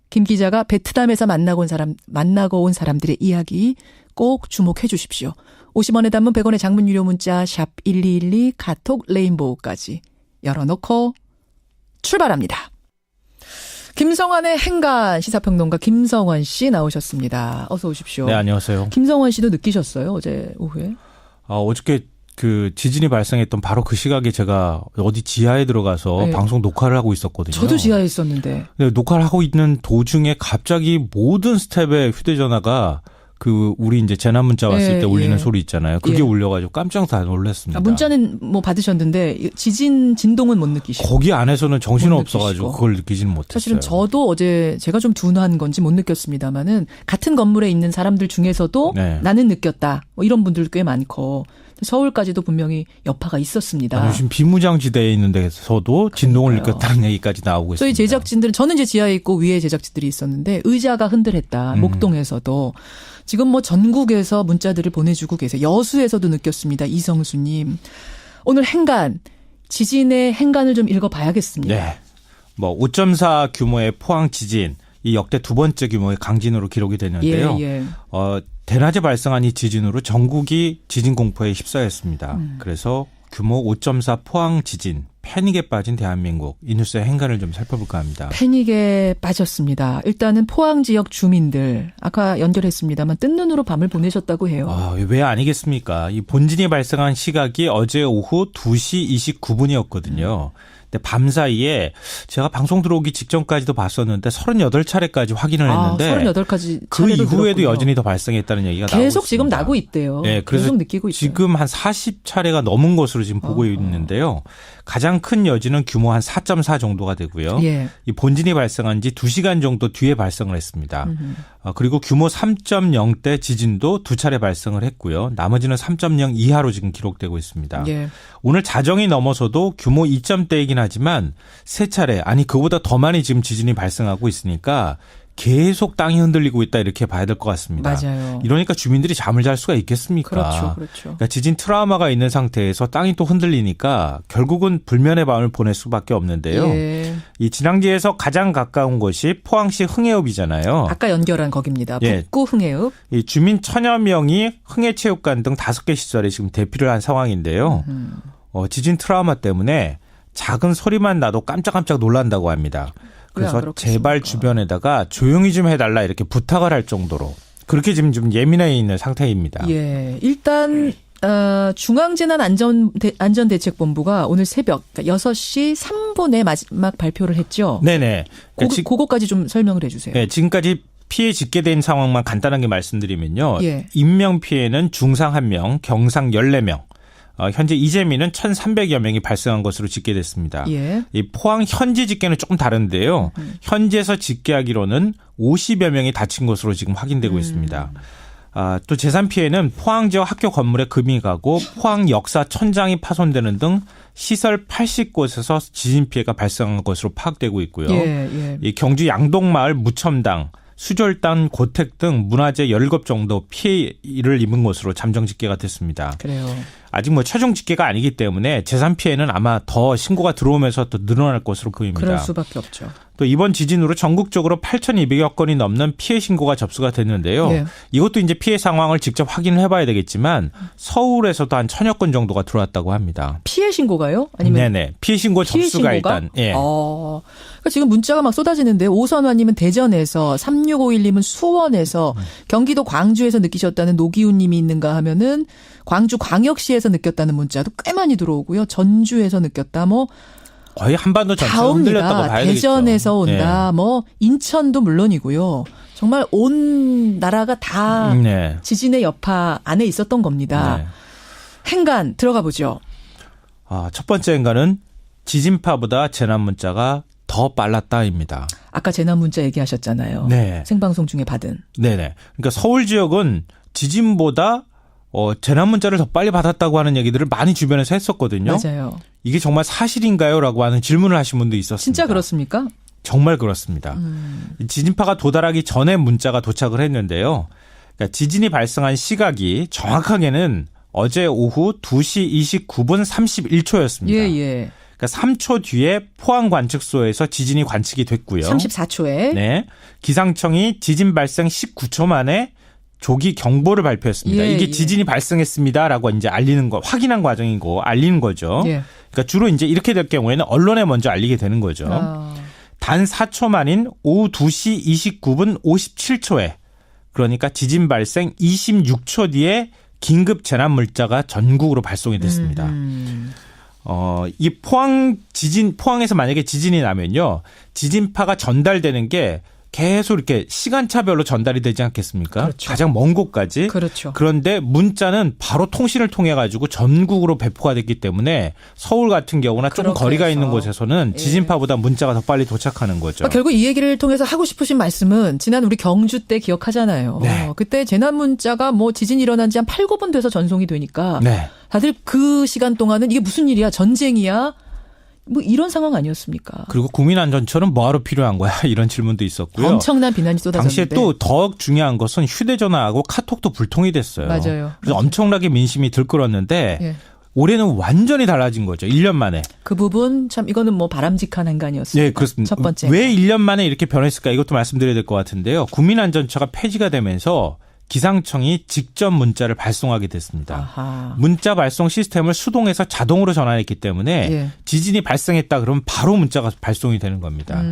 김 기자가 베트남에서 만나고 온 사람들의 이야기 꼭 주목해 주십시오. 50원의 단문 100원의 장문 유료 문자 샵 1212 카톡 레인보우까지 열어놓고 출발합니다. 김성환의 행간 시사평론가 김성환 씨 나오셨습니다. 어서 오십시오. 네, 안녕하세요. 김성환 씨도 느끼셨어요? 어제 오후에? 어저께 그 지진이 발생했던 바로 그 시각에 제가 어디 지하에 들어가서 네. 방송 녹화를 하고 있었거든요. 저도 지하에 있었는데. 네, 녹화를 하고 있는 도중에 갑자기 모든 스텝에 휴대전화가 그 우리 이제 재난 문자 왔을 때 울리는 소리 있잖아요. 그게 울려가지고 깜짝 다 놀랐습니다. 문자는 뭐 받으셨는데 지진 진동은 못 느끼시고. 거기 안에서는 정신 없어가지고 그걸 느끼지는 못했어요. 사실은 저도 어제 제가 좀 둔한 건지 못 느꼈습니다만은 같은 건물에 있는 사람들 중에서도 나는 느꼈다. 뭐 이런 분들 꽤 많고. 서울까지도 분명히 여파가 있었습니다. 지금 비무장지대에 있는 데서도 진동을 느꼈다는 얘기까지 나오고 있습니다. 저희 제작진들은 저는 이제 지하에 있고 위에 제작진들이 있었는데 의자가 흔들했다. 목동에서도. 지금 뭐 전국에서 문자들을 보내주고 계세요. 여수에서도 느꼈습니다. 이성수님. 오늘 행간, 지진의 행간을 좀 읽어봐야겠습니다. 네. 뭐 5.4 규모의 포항 지진, 이 역대 두 번째 규모의 강진으로 기록이 됐는데요. 대낮에 발생한 이 지진으로 전국이 지진 공포에 휩싸였습니다. 그래서 규모 5.4 포항 지진, 패닉에 빠진 대한민국. 이 뉴스의 행간을 좀 살펴볼까 합니다. 패닉에 빠졌습니다. 일단은 포항 지역 주민들, 아까 연결했습니다만 뜬 눈으로 밤을 보내셨다고 해요. 왜 아니겠습니까? 이 본진이 발생한 시각이 어제 오후 2시 29분이었거든요. 근데 밤 사이에 제가 방송 들어오기 직전까지도 봤었는데 38차례까지 확인을 했는데 38까지 그 이후에도 들었군요. 여전히 더 발생했다는 얘기가 나오고 있습니다. 계속 지금 나고 있대요. 네, 그래서 계속 느끼고 있어요. 지금 한 40차례가 넘은 것으로 지금 보고 있는데요. 가장 큰 여진은 규모 한 4.4 정도가 되고요. 이 본진이 발생한 지 2시간 정도 뒤에 발생을 했습니다. 그리고 규모 3.0대 지진도 2차례 발생을 했고요. 나머지는 3.0 이하로 지금 기록되고 있습니다. 오늘 자정이 넘어서도 규모 2점대이긴 하지만 3차례, 아니 그보다 더 많이 지금 지진이 발생하고 있으니까 계속 땅이 흔들리고 있다 이렇게 봐야 될 것 같습니다. 맞아요. 이러니까 주민들이 잠을 잘 수가 있겠습니까? 그렇죠. 그러니까 지진 트라우마가 있는 상태에서 땅이 또 흔들리니까 결국은 불면의 밤을 보낼 수밖에 없는데요. 이 진앙지에서 가장 가까운 곳이 포항시 흥해읍이잖아요. 아까 연결한 거기입니다. 북구 흥해읍. 이 주민 1000여 명이 흥해체육관 등 5개 시설에 지금 대피를 한 상황인데요. 지진 트라우마 때문에 작은 소리만 나도 깜짝깜짝 놀란다고 합니다. 그래서 제발 주변에다가 조용히 좀 해달라 이렇게 부탁을 할 정도로 그렇게 지금 좀 예민해 있는 상태입니다. 일단 중앙재난안전대책본부가 오늘 새벽 그러니까 6시 3분에 마지막 발표를 했죠. 네네. 그거까지 좀 설명을 해 주세요. 네, 지금까지 피해 집계된 상황만 간단하게 말씀드리면요. 예. 인명피해는 중상 1명, 경상 14명. 현재 이재민은 1,300여 명이 발생한 것으로 집계됐습니다. 예. 이 포항 현지 집계는 조금 다른데요. 현지에서 집계하기로는 50여 명이 다친 것으로 지금 확인되고 있습니다. 또 재산 피해는 포항 지역 학교 건물에 금이 가고 포항 역사 천장이 파손되는 등 시설 80곳에서 지진 피해가 발생한 것으로 파악되고 있고요. 이 경주 양동마을 무첨당, 수졸단 고택 등 문화재 17곳 정도 피해를 입은 것으로 잠정 집계가 됐습니다. 그래요. 아직 최종 집계가 아니기 때문에 재산 피해는 아마 더 신고가 들어오면서 또 늘어날 것으로 보입니다. 그럴 수밖에 없죠. 또 이번 지진으로 전국적으로 8,200여 건이 넘는 피해 신고가 접수가 됐는데요. 예. 이것도 이제 피해 상황을 직접 확인을 해봐야 되겠지만 서울에서도 한 1,000여 건 정도가 들어왔다고 합니다. 피해 신고가요? 아니면 네네. 피해 신고 접수가 일단. 예. 그러니까 지금 문자가 막 쏟아지는데 오선화님은 대전에서, 3651님은 수원에서, 경기도 광주에서 느끼셨다는 노기훈님이 있는가 하면은 광주 광역시에서 느꼈다는 문자도 꽤 많이 들어오고요. 전주에서 느꼈다. 거의 한반도 전체가 흔들렸다고 봐야 되겠죠. 대전에서 온다. 인천도 물론이고요. 정말 온 나라가 다 지진의 여파 안에 있었던 겁니다. 행간 들어가 보죠. 첫 번째 행간은 지진파보다 재난 문자가 더 빨랐다입니다. 아까 재난 문자 얘기하셨잖아요. 네. 생방송 중에 받은. 네네. 그러니까 서울 지역은 지진보다 재난 문자를 더 빨리 받았다고 하는 얘기들을 많이 주변에서 했었거든요. 맞아요. 이게 정말 사실인가요? 라고 하는 질문을 하신 분도 있었습니다. 진짜 그렇습니까? 정말 그렇습니다. 지진파가 도달하기 전에 문자가 도착을 했는데요. 그러니까 지진이 발생한 시각이 정확하게는 어제 오후 2시 29분 31초였습니다. 예. 그러니까 3초 뒤에 포항 관측소에서 지진이 관측이 됐고요. 34초에. 네. 기상청이 지진 발생 19초 만에 조기 경보를 발표했습니다. 이게 지진이 발생했습니다라고 이제 알리는 거, 확인한 과정이고 알리는 거죠. 그러니까 주로 이제 이렇게 될 경우에는 언론에 먼저 알리게 되는 거죠. 단 4초 만인 오후 2시 29분 57초에 그러니까 지진 발생 26초 뒤에 긴급 재난 문자가 전국으로 발송이 됐습니다. 이 포항에서 만약에 지진이 나면요. 지진파가 전달되는 게 계속 이렇게 시간차별로 전달이 되지 않겠습니까? 그렇죠. 가장 먼 곳까지. 그렇죠. 그런데 문자는 바로 통신을 통해 가지고 전국으로 배포가 됐기 때문에 서울 같은 경우나 조금 거리가 있는 곳에서는 지진파보다 문자가 더 빨리 도착하는 거죠. 결국 이 얘기를 통해서 하고 싶으신 말씀은 지난 우리 경주 때 기억하잖아요. 네. 그때 재난 문자가 지진 일어난 지 한 8, 9분 돼서 전송이 되니까 다들 그 시간 동안은 이게 무슨 일이야? 전쟁이야? 이런 상황 아니었습니까? 그리고 국민안전처는 뭐하러 필요한 거야? 이런 질문도 있었고요. 엄청난 비난이 쏟아졌는데. 당시에 또 더 중요한 것은 휴대전화하고 카톡도 불통이 됐어요. 맞아요. 그래서 엄청나게 민심이 들끓었는데 올해는 완전히 달라진 거죠. 1년 만에. 그 부분 참 이거는 바람직한 행간이었습니다. 네, 그렇습니다. 첫 번째. 왜 1년 만에 이렇게 변했을까? 이것도 말씀드려야 될 것 같은데요. 국민안전처가 폐지가 되면서 기상청이 직접 문자를 발송하게 됐습니다. 아하. 문자 발송 시스템을 수동해서 자동으로 전환했기 때문에 지진이 발생했다 그러면 바로 문자가 발송이 되는 겁니다.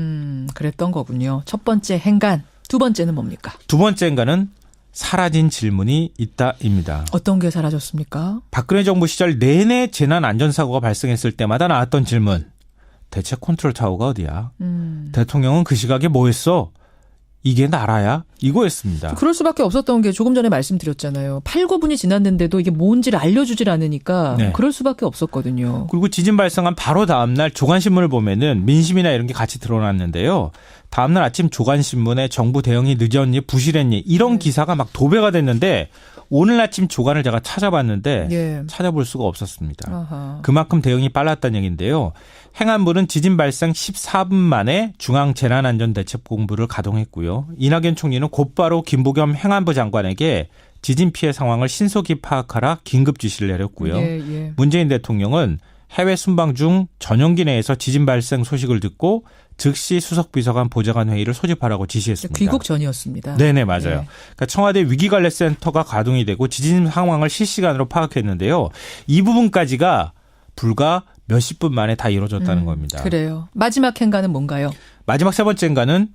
그랬던 거군요. 첫 번째 행간. 두 번째는 뭡니까? 두 번째 행간은 사라진 질문이 있다입니다. 어떤 게 사라졌습니까? 박근혜 정부 시절 내내 재난 안전사고가 발생했을 때마다 나왔던 질문. 대체 컨트롤타워가 어디야? 대통령은 그 시각에 뭐 했어? 이게 나라야? 이거였습니다. 그럴 수밖에 없었던 게 조금 전에 말씀드렸잖아요. 8, 9분이 지났는데도 이게 뭔지를 알려주질 않으니까 그럴 수밖에 없었거든요. 그리고 지진 발생한 바로 다음 날 조간신문을 보면은 민심이나 이런 게 같이 드러났는데요. 다음 날 아침 조간신문에 정부 대응이 늦었니 부실했니 이런 기사가 막 도배가 됐는데 오늘 아침 조간을 제가 찾아봤는데 찾아볼 수가 없었습니다. 아하. 그만큼 대응이 빨랐다는 얘기인데요. 행안부는 지진 발생 14분 만에 중앙재난안전대책본부를 가동했고요. 이낙연 총리는 곧바로 김부겸 행안부 장관에게 지진 피해 상황을 신속히 파악하라 긴급 지시를 내렸고요. 문재인 대통령은 해외 순방 중 전용기 내에서 지진 발생 소식을 듣고 즉시 수석비서관 보좌관 회의를 소집하라고 지시했습니다. 귀국 전이었습니다. 네네, 맞아요. 그러니까 청와대 위기관리센터가 가동이 되고 지진 상황을 실시간으로 파악했는데요. 이 부분까지가 불과 몇십 분 만에 다 이루어졌다는 겁니다. 그래요. 마지막 행간은 뭔가요? 마지막 세 번째 행간은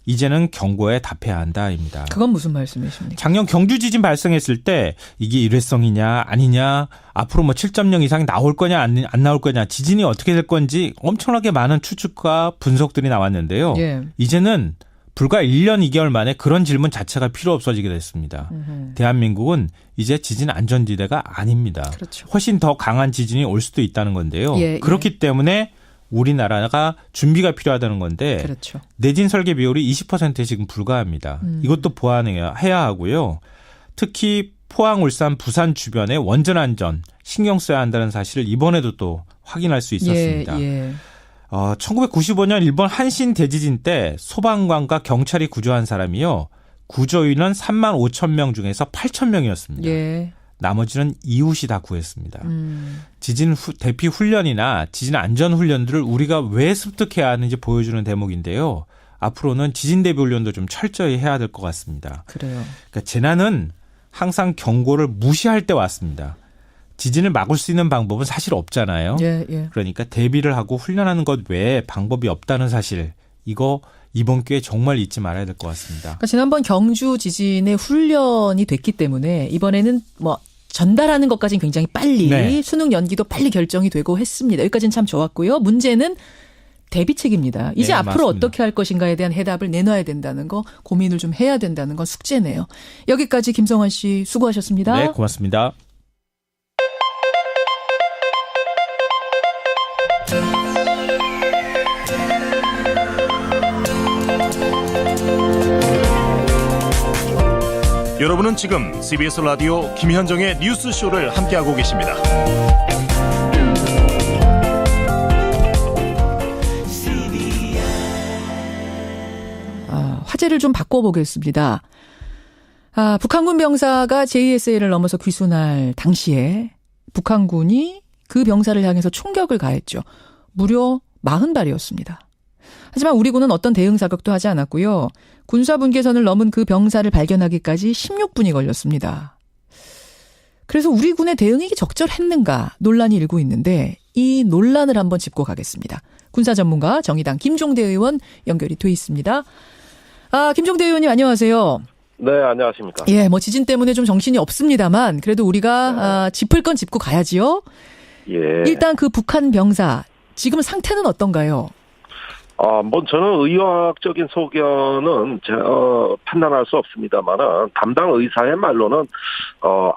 이제는 경고에 답해야 한다입니다. 그건 무슨 말씀이십니까? 작년 경주 지진 발생했을 때 이게 일회성이냐 아니냐 앞으로 7.0 이상이 나올 거냐 안 나올 거냐 지진이 어떻게 될 건지 엄청나게 많은 추측과 분석들이 나왔는데요. 이제는 불과 1년 2개월 만에 그런 질문 자체가 필요 없어지게 됐습니다. 대한민국은 이제 지진 안전지대가 아닙니다. 그렇죠. 훨씬 더 강한 지진이 올 수도 있다는 건데요. 그렇기 때문에 우리나라가 준비가 필요하다는 건데 그렇죠. 내진 설계 비율이 20%에 지금 불과합니다. 이것도 보완해야 하고요. 특히 포항, 울산, 부산 주변의 원전 안전 신경 써야 한다는 사실을 이번에도 또 확인할 수 있었습니다. 1995년 일본 한신 대지진 때 소방관과 경찰이 구조한 사람이요. 구조인은 3만 5천 명 중에서 8천 명이었습니다. 나머지는 이웃이 다 구했습니다. 지진 대피 훈련이나 지진 안전 훈련들을 우리가 왜 습득해야 하는지 보여주는 대목인데요. 앞으로는 지진 대비 훈련도 좀 철저히 해야 될 것 같습니다. 그래요. 그러니까 재난은 항상 경고를 무시할 때 왔습니다. 지진을 막을 수 있는 방법은 사실 없잖아요. 그러니까 대비를 하고 훈련하는 것 외에 방법이 없다는 사실, 이거 이번 기회에 정말 잊지 말아야 될 것 같습니다. 그러니까 지난번 경주 지진의 훈련이 됐기 때문에 이번에는 뭐 전달하는 것까지는 굉장히 빨리 수능 연기도 빨리 결정이 되고 했습니다. 여기까지는 참 좋았고요. 문제는 대비책입니다. 이제 앞으로 맞습니다. 어떻게 할 것인가에 대한 해답을 내놔야 된다는 거, 고민을 좀 해야 된다는 건 숙제네요. 여기까지 김성환 씨 수고하셨습니다. 네, 고맙습니다. 여러분은 지금 CBS 라디오 김현정의 뉴스쇼를 함께하고 계십니다. 화제를 좀 바꿔보겠습니다. 북한군 병사가 JSA를 넘어서 귀순할 당시에 북한군이 그 병사를 향해서 총격을 가했죠. 무려 40발이었습니다. 하지만 우리 군은 어떤 대응 사격도 하지 않았고요. 군사 분계선을 넘은 그 병사를 발견하기까지 16분이 걸렸습니다. 그래서 우리 군의 대응이 적절했는가 논란이 일고 있는데 이 논란을 한번 짚고 가겠습니다. 군사 전문가 정의당 김종대 의원 연결이 돼 있습니다. 김종대 의원님 안녕하세요. 네, 안녕하십니까. 예, 뭐 지진 때문에 좀 정신이 없습니다만 그래도 우리가 짚을 건 짚고 가야지요. 예. 일단 그 북한 병사 지금 상태는 어떤가요? 뭐 저는 의학적인 소견은 판단할 수 없습니다만은 담당 의사의 말로는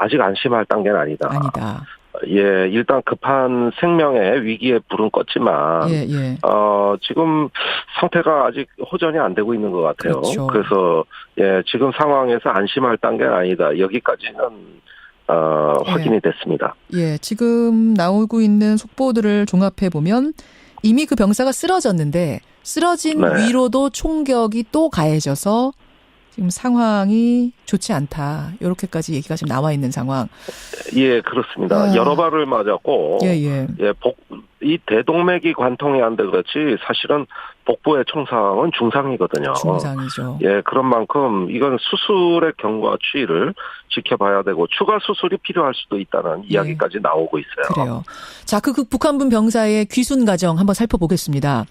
아직 안심할 단계는 아니다. 예, 일단 급한 생명의 위기에 불은 껐지만 지금 상태가 아직 호전이 안 되고 있는 것 같아요. 그렇죠. 그래서 지금 상황에서 안심할 단계는 아니다. 여기까지는 확인이 됐습니다. 예, 지금 나오고 있는 속보들을 종합해 보면 이미 그 병사가 쓰러졌는데 쓰러진 위로도 총격이 또 가해져서 지금 상황이 좋지 않다. 이렇게까지 얘기가 지금 나와 있는 상황. 예, 그렇습니다. 여러 발을 맞았고 이 대동맥이 관통이 안 돼 그렇지 사실은 복부의 총상은 중상이거든요. 중상이죠. 예, 그런 만큼 이건 수술의 경과 추이를 지켜봐야 되고 추가 수술이 필요할 수도 있다는 이야기까지 나오고 있어요. 그래요. 자, 그 북한군 병사의 귀순 과정 한번 살펴보겠습니다.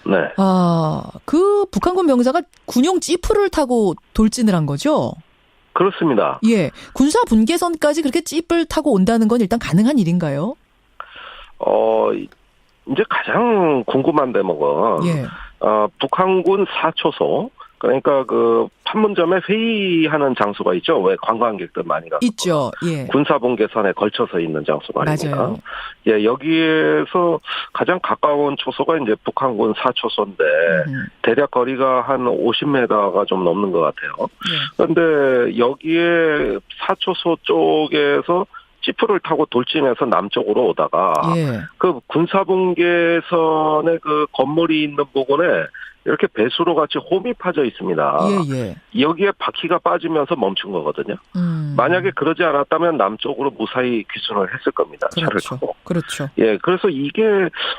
네. 그 북한군 병사가 군용 지프를 타고 돌진을 한 거죠? 그렇습니다. 예. 군사 분계선까지 그렇게 지프를 타고 온다는 건 일단 가능한 일인가요? 이제 가장 궁금한 대목은 북한군 사초소 그러니까 그 판문점에 회의하는 장소가 있죠. 왜 관광객들 많이 가서 있죠. 예. 군사분계선에 걸쳐서 있는 장소 말입니다. 맞아요. 예, 여기에서 가장 가까운 초소가 이제 북한군 사초소인데 대략 거리가 한 50m가 좀 넘는 것 같아요. 그런데 여기에 사초소 쪽에서 지프를 타고 돌진해서 남쪽으로 오다가 그 군사분계선의 그 건물이 있는 부분에 이렇게 배수로 같이 홈이 파져 있습니다. 여기에 바퀴가 빠지면서 멈춘 거거든요. 만약에 그러지 않았다면 남쪽으로 무사히 귀순을 했을 겁니다. 차를 타고. 그렇죠. 예, 그래서 이게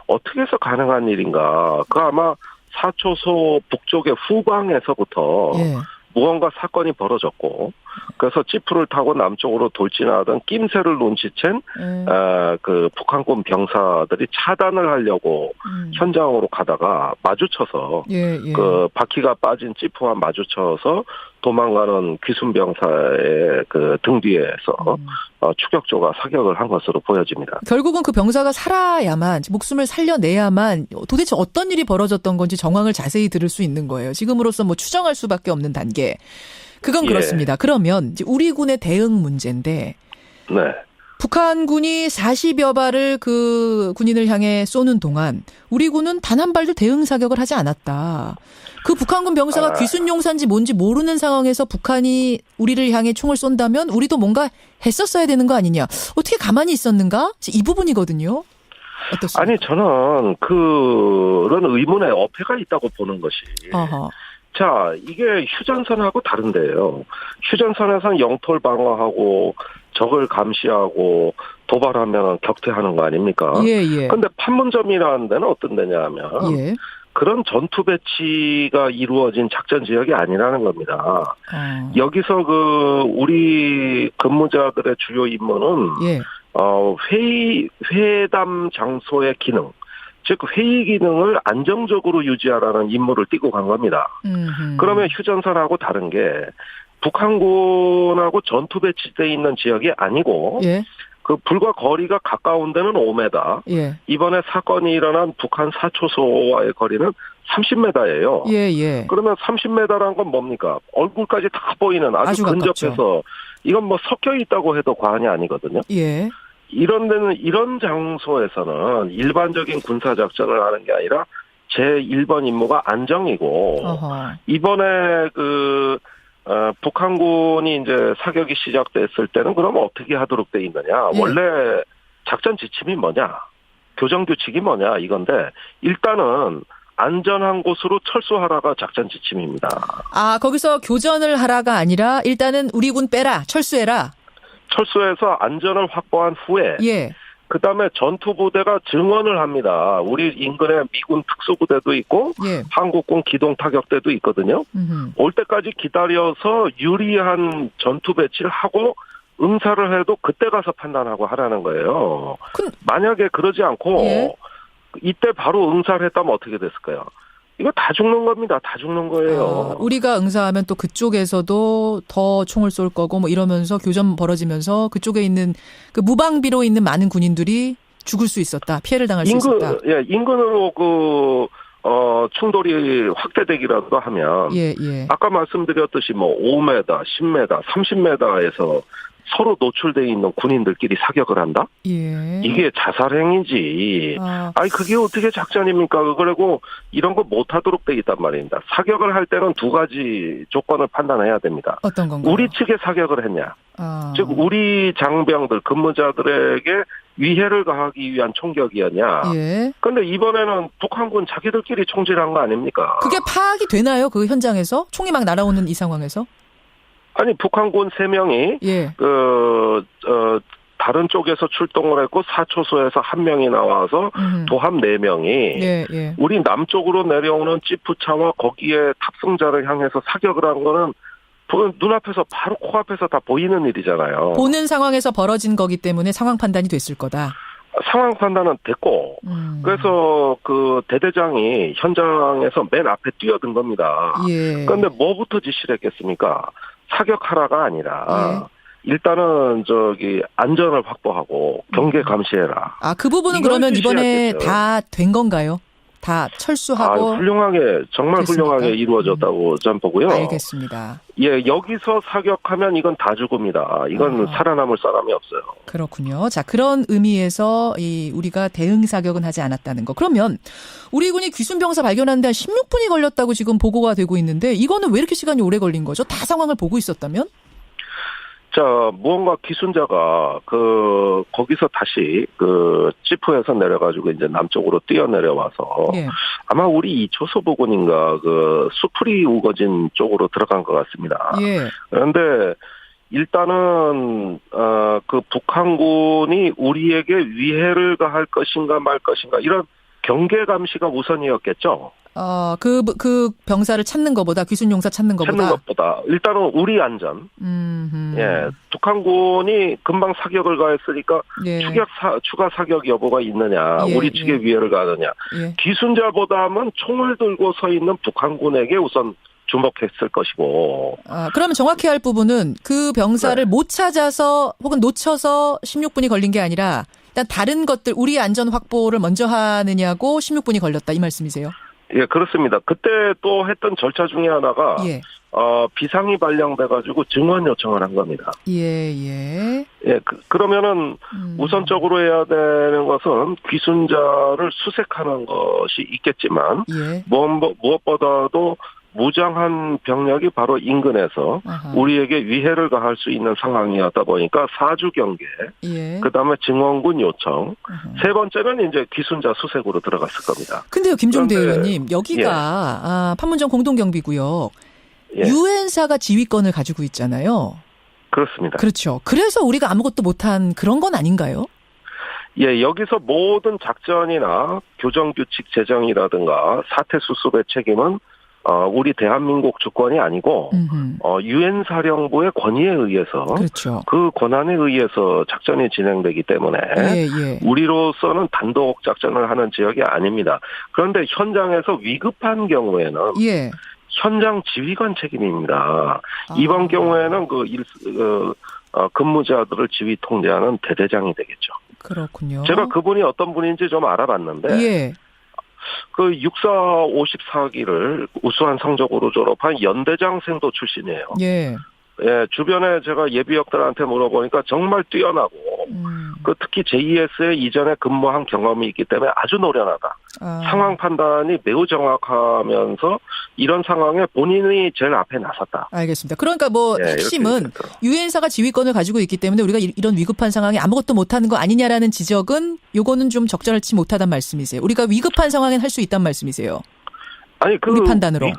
어떻게 해서 가능한 일인가? 그 아마 사초소 북쪽의 후방에서부터 무언가 사건이 벌어졌고 그래서 지프를 타고 남쪽으로 돌진하던 낌새를 눈치챈 그 북한군 병사들이 차단을 하려고 현장으로 가다가 마주쳐서 그 바퀴가 빠진 지프와 마주쳐서 도망가는 귀순병사의 그 등 뒤에서 추격조가 사격을 한 것으로 보여집니다. 결국은 그 병사가 살아야만, 목숨을 살려내야만 도대체 어떤 일이 벌어졌던 건지 정황을 자세히 들을 수 있는 거예요. 지금으로서 뭐 추정할 수밖에 없는 단계. 그건 그렇습니다. 그러면 이제 우리 군의 대응 문제인데, 네. 북한군이 40여 발을 그 군인을 향해 쏘는 동안 우리 군은 단 한 발도 대응 사격을 하지 않았다. 그 북한군 병사가 귀순용사인지 뭔지 모르는 상황에서 북한이 우리를 향해 총을 쏜다면 우리도 뭔가 했었어야 되는 거 아니냐. 어떻게 가만히 있었는가? 이 부분이거든요. 어떻습니까? 아니, 저는 그런 의문에 어폐가 있다고 보는 것이. 어허. 자, 이게 휴전선하고 다른데요. 휴전선에서는 영토를 방어하고 적을 감시하고 도발하면 격퇴하는 거 아닙니까? 예. 근데 판문점이라는 데는 어떤 데냐 하면 그런 전투 배치가 이루어진 작전 지역이 아니라는 겁니다. 여기서 그 우리 근무자들의 주요 임무는 회담 장소의 기능, 즉 회의 기능을 안정적으로 유지하라는 임무를 띠고 간 겁니다. 그러면 휴전선하고 다른 게 북한군하고 전투 배치되어 있는 지역이 아니고 그 불과 거리가 가까운 데는 5m. 이번에 사건이 일어난 북한 사초소와의 거리는 30m예요. 그러면 30m라는 건 뭡니까? 얼굴까지 다 보이는 아주 근접해서 가깝죠. 이건 뭐 섞여 있다고 해도 과언이 아니거든요. 이런 데는, 이런 장소에서는 일반적인 군사작전을 하는 게 아니라 제1번 임무가 안정이고, 이번에 북한군이 이제 사격이 시작됐을 때는 그러면 어떻게 하도록 돼 있느냐. 원래 작전 지침이 뭐냐. 교정 규칙이 뭐냐. 이건데, 일단은 안전한 곳으로 철수하라가 작전 지침입니다. 아, 거기서 교전을 하라가 아니라 일단은 우리 군 빼라. 철수해라. 철수해서 안전을 확보한 후에 그다음에 전투부대가 증원을 합니다. 우리 인근에 미군 특수부대도 있고 한국군 기동타격대도 있거든요. 올 때까지 기다려서 유리한 전투 배치를 하고 응사를 해도 그때 가서 판단하고 하라는 거예요. 만약에 그러지 않고 이때 바로 응사를 했다면 어떻게 됐을까요? 이거 다 죽는 겁니다. 다 죽는 거예요. 우리가 응사하면 또 그쪽에서도 더 총을 쏠 거고 뭐 이러면서 교전 벌어지면서 그쪽에 있는 그 무방비로 있는 많은 군인들이 죽을 수 있었다. 피해를 당할 수 있었다. 인근으로 충돌이 확대되기라도 하면 아까 말씀드렸듯이 뭐 5m, 10m, 30m에서 서로 노출되어 있는 군인들끼리 사격을 한다? 이게 자살행위지. 아니, 그게 어떻게 작전입니까? 그리고 이런 거 못하도록 돼 있단 말입니다. 사격을 할 때는 두 가지 조건을 판단해야 됩니다. 어떤 건가요? 우리 측에 사격을 했냐. 즉, 우리 장병들, 근무자들에게 위해를 가하기 위한 총격이었냐. 그런데 이번에는 북한군 자기들끼리 총질한 거 아닙니까? 그게 파악이 되나요? 그 현장에서? 총이 막 날아오는 이 상황에서? 아니, 북한군 3명이, 다른 쪽에서 출동을 했고, 사초소에서 1명이 나와서, 도합 4명이, 우리 남쪽으로 내려오는 지프차와 거기에 탑승자를 향해서 사격을 한 거는, 눈앞에서, 바로 코앞에서 다 보이는 일이잖아요. 보는 상황에서 벌어진 거기 때문에 상황 판단이 됐을 거다. 상황 판단은 됐고, 그래서 그 대대장이 현장에서 맨 앞에 뛰어든 겁니다. 그런데 뭐부터 지시를 했겠습니까? 사격하라가 아니라 일단은 안전을 확보하고 경계 감시해라. 아, 그 부분은 그러면 이번에 다 된 건가요? 다 철수하고 훌륭하게 정말 됐습니까? 훌륭하게 이루어졌다고 저는 보고요. 알겠습니다. 여기서 사격하면 이건 다 죽습니다. 이건 살아남을 사람이 없어요. 그렇군요. 자, 그런 의미에서 우리가 대응 사격은 하지 않았다는 거. 그러면 우리 군이 귀순병사 발견하는데 한 16분이 걸렸다고 지금 보고가 되고 있는데 이거는 왜 이렇게 시간이 오래 걸린 거죠? 다 상황을 보고 있었다면? 자, 무언가 기순자가 거기서 다시 지프에서 내려가지고 이제 남쪽으로 뛰어내려와서 아마 우리 이초소 부근인가 수풀이 우거진 쪽으로 들어간 것 같습니다. 그런데 일단은 북한군이 우리에게 위해를 가할 것인가 말 것인가 이런 경계 감시가 우선이었겠죠. 그 병사를 찾는 것보다 귀순 용사 찾는 것보다 일단은 우리 안전. 예, 북한군이 금방 사격을 가했으니까 예. 추가 사격 여부가 있느냐, 예, 우리 측의 위해를 가느냐. 예. 귀순자보다는 총을 들고 서 있는 북한군에게 우선 주목했을 것이고. 그러면 정확히 할 부분은 그 병사를 못 찾아서 혹은 놓쳐서 16분이 걸린 게 아니라 일단 다른 것들 우리 안전 확보를 먼저 하느냐고 16분이 걸렸다 이 말씀이세요? 예, 그렇습니다. 그때 또 했던 절차 중에 하나가 예. 비상이 발령돼가지고 증원 요청을 한 겁니다. 예. 그러면은 우선적으로 해야 되는 것은 귀순자를 수색하는 것이 있겠지만 예. 무엇보다도 무장한 병력이 바로 인근에서 우리에게 위해를 가할 수 있는 상황이었다 보니까 사주 경계, 예. 그다음에 증원군 요청, 세 번째는 이제 귀순자 수색으로 들어갔을 겁니다. 근데요, 김종대 의원님, 여기가 판문점 공동경비구역 유엔사가 지휘권을 가지고 있잖아요. 그렇습니다. 그렇죠. 그래서 우리가 아무것도 못한 그런 건 아닌가요? 예, 여기서 모든 작전이나 교정규칙 제정이라든가 사태 수습의 책임은 우리 대한민국 주권이 아니고 유엔 사령부의 권위에 의해서 그렇죠. 그 권한에 의해서 작전이 진행되기 때문에 우리로서는 단독 작전을 하는 지역이 아닙니다. 그런데 현장에서 위급한 경우에는 현장 지휘관 책임입니다. 이번 경우에는 근무자들을 지휘 통제하는 대대장이 되겠죠. 그렇군요. 제가 그분이 어떤 분인지 좀 알아봤는데 그 육사 54기를 우수한 성적으로 졸업한 연대장생도 출신이에요. 예, 주변에 제가 예비역들한테 물어보니까 정말 뛰어나고 특히 JS에 이전에 근무한 경험이 있기 때문에 아주 노련하다. 상황 판단이 매우 정확하면서 이런 상황에 본인이 제일 앞에 나섰다. 알겠습니다. 그러니까 핵심은 유엔사가 지휘권을 가지고 있기 때문에 우리가 이런 위급한 상황에 아무것도 못하는 거 아니냐라는 지적은 요거는 좀 적절치 못하단 말씀이세요. 우리가 위급한 상황엔 할 수 있단 말씀이세요. 아니 우리 판단으로.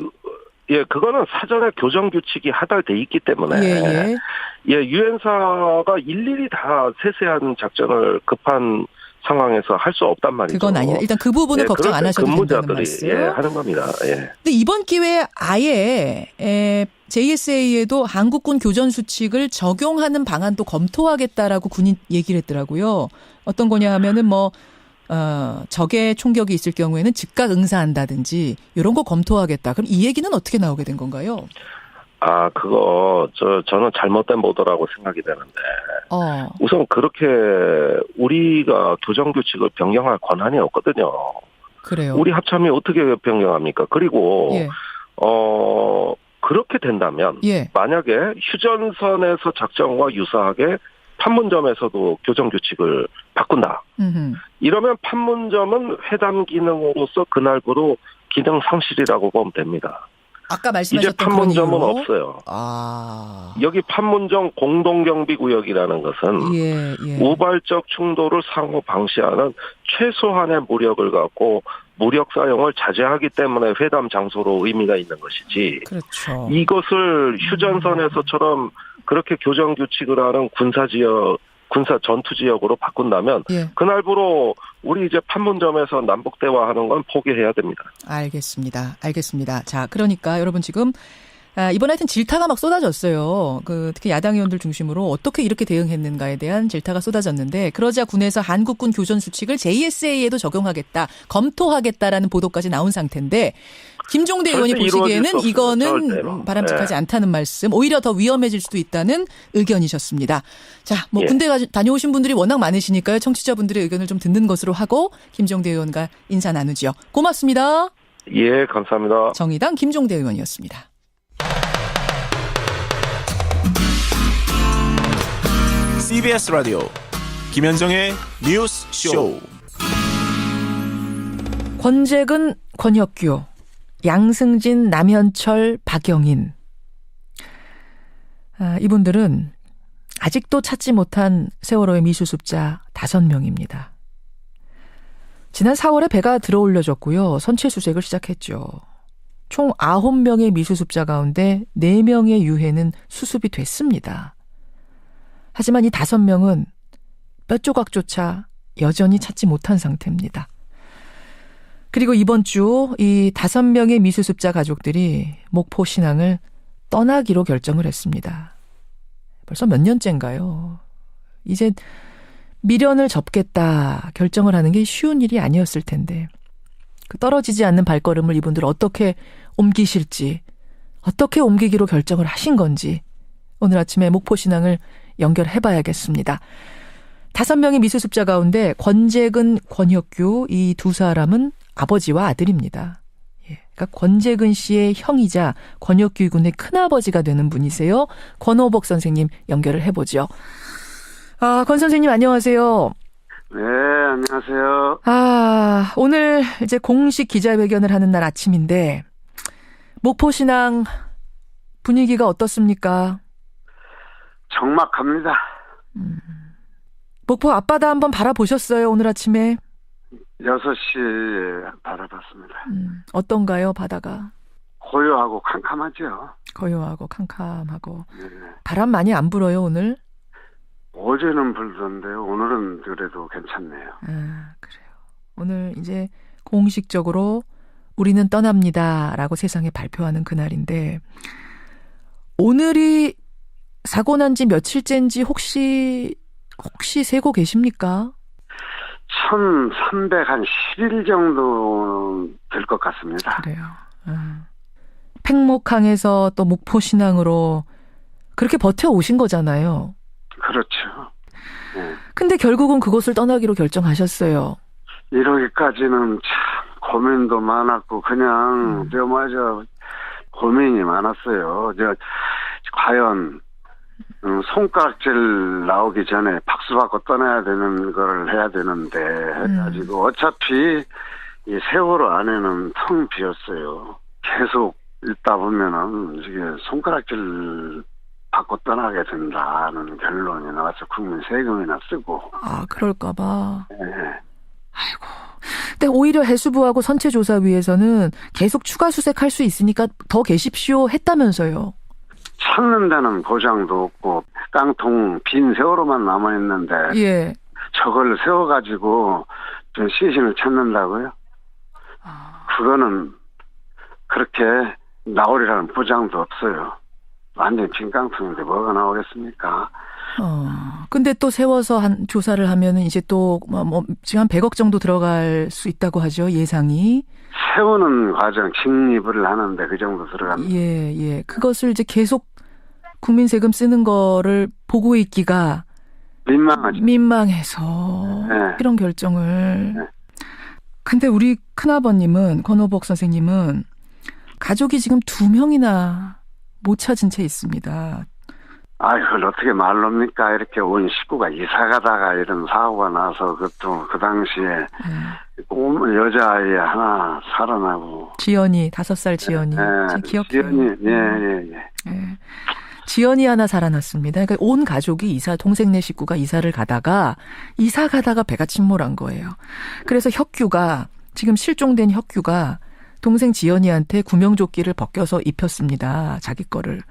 그거는 사전에 교정 규칙이 하달돼 있기 때문에 유엔사가 일일이 다 세세한 작전을 급한 상황에서 할 수 없단 말이죠. 그건 아니에요. 일단 그 부분은 걱정 안 하셔도 된다는 말씀. 하는 겁니다. 근데 이번 기회에 아예 JSA에도 한국군 교전 수칙을 적용하는 방안도 검토하겠다라고 군이 얘기를 했더라고요. 어떤 거냐 하면은 적의 총격이 있을 경우에는 즉각 응사한다든지 이런 거 검토하겠다. 그럼 이 얘기는 어떻게 나오게 된 건가요? 그거 저는 잘못된 보도라고 생각이 되는데 우선 그렇게 우리가 교정 규칙을 변경할 권한이 없거든요. 그래요. 우리 합참이 어떻게 변경합니까? 그리고 그렇게 된다면 만약에 휴전선에서 작전과 유사하게 판문점에서도 교정 규칙을 바꾼다. 이러면 판문점은 회담 기능으로서 그날부로 기능 상실이라고 보면 됩니다. 아까 말씀하셨던 이제 판문점은 없어요. 여기 판문점 공동경비구역이라는 것은 우발적 충돌을 상호 방지하는 최소한의 무력을 갖고 무력 사용을 자제하기 때문에 회담 장소로 의미가 있는 것이지. 그렇죠. 이것을 휴전선에서처럼 그렇게 교정 규칙을 하는 군사 전투 지역으로 바꾼다면 그날부로 우리 이제 판문점에서 남북 대화하는 건 포기해야 됩니다. 알겠습니다. 자, 그러니까 여러분 지금 이번에 하여튼 질타가 막 쏟아졌어요. 특히 야당 의원들 중심으로 어떻게 이렇게 대응했는가에 대한 질타가 쏟아졌는데 그러자 군에서 한국군 교전 수칙을 JSA에도 적용하겠다, 검토하겠다라는 보도까지 나온 상태인데 김종대 의원이 보시기에는 이거는 바람직하지 않다는 말씀, 오히려 더 위험해질 수도 있다는 의견이셨습니다. 자, 군대 다녀오신 분들이 워낙 많으시니까요. 청취자분들의 의견을 좀 듣는 것으로 하고 김종대 의원과 인사 나누지요. 고맙습니다. 예, 감사합니다. 정의당 김종대 의원이었습니다. CBS 라디오 김현정의 뉴스 쇼. 권재근, 권혁규, 양승진, 남현철, 박영인. 이분들은 아직도 찾지 못한 세월호의 미수습자 5명입니다. 지난 4월에 배가 들어올려졌고요. 선체 수색을 시작했죠. 총 9명의 미수습자 가운데 4명의 유해는 수습이 됐습니다. 하지만 이 5명은 뼈조각조차 여전히 찾지 못한 상태입니다. 그리고 이번 주 이 5명의 미수습자 가족들이 목포 신앙을 떠나기로 결정을 했습니다. 벌써 몇 년째인가요? 이제 미련을 접겠다 결정을 하는 게 쉬운 일이 아니었을 텐데 그 떨어지지 않는 발걸음을 이분들 어떻게 옮기실지, 어떻게 옮기기로 결정을 하신 건지 오늘 아침에 목포 신앙을 연결해봐야겠습니다. 5명의 미수습자 가운데 권재근, 권혁규 이 두 사람은 아버지와 아들입니다. 그러니까 권재근 씨의 형이자 권혁규 군의 큰아버지가 되는 분이세요. 권호복 선생님 연결을 해보죠. 권 선생님 안녕하세요. 네, 안녕하세요. 오늘 이제 공식 기자회견을 하는 날 아침인데 목포 신앙 분위기가 어떻습니까? 적막합니다. 목포 앞바다 한번 바라보셨어요, 오늘 아침에? 6시에 바라봤습니다. 어떤가요, 바다가? 고요하고 캄캄하죠. 고요하고 캄캄하고. 네. 바람 많이 안 불어요, 오늘? 어제는 불던데요. 오늘은 그래도 괜찮네요. 그래요. 오늘 이제 공식적으로 우리는 떠납니다라고 세상에 발표하는 그날인데 오늘이 사고 난 지 며칠째인지 혹시 세고 계십니까? 1310일 정도 될 것 같습니다. 그래요. 팽목항에서 또 목포 신앙으로 그렇게 버텨오신 거잖아요. 그렇죠. 네. 근데 결국은 그곳을 떠나기로 결정하셨어요. 이러기까지는 참 고민도 많았고 그냥 맞아 고민이 많았어요. 과연 손가락질 나오기 전에 박수 받고 떠나야 되는 걸 해야 되는데 해가지고 어차피 이 세월호 안에는 텅 비었어요. 계속 있다 보면은 이게 손가락질 받고 떠나게 된다는 결론이 나와서 국민 세금이나 쓰고. 그럴까봐. 네. 아이고. 근데 오히려 해수부하고 선체조사위에서는 계속 추가 수색할 수 있으니까 더 계십시오 했다면서요. 찾는 데는 보장도 없고 깡통 빈 세월호만 남아있는데 예. 저걸 세워가지고 좀 시신을 찾는다고요? 그거는 그렇게 나오리라는 보장도 없어요. 완전 빈 깡통인데 뭐가 나오겠습니까? 근데 또 세워서 조사를 하면은 이제 또 지금 한 100억 정도 들어갈 수 있다고 하죠, 예상이. 세우는 과정 직립을 하는데 그 정도 들어갑니다. 예. 그것을 이제 계속 국민 세금 쓰는 거를 보고 있기가 민망해서 네. 이런 결정을. 네. 근데 우리 큰아버님은, 권호복 선생님은 가족이 지금 2명이나 못 찾은 채 있습니다. 그걸 어떻게 말합니까? 이렇게 온 식구가 이사 가다가 이런 사고가 나서 그것도 그 당시에 여자아이 하나 살아나고. 지연이, 5살 지연이. 네, 기억해요. 지연이, 예. 지연이 하나 살아났습니다. 그러니까 온 가족이 동생네 식구가 이사를 가다가 배가 침몰한 거예요. 그래서 지금 실종된 혁규가 동생 지연이한테 구명조끼를 벗겨서 입혔습니다. 자기 거를.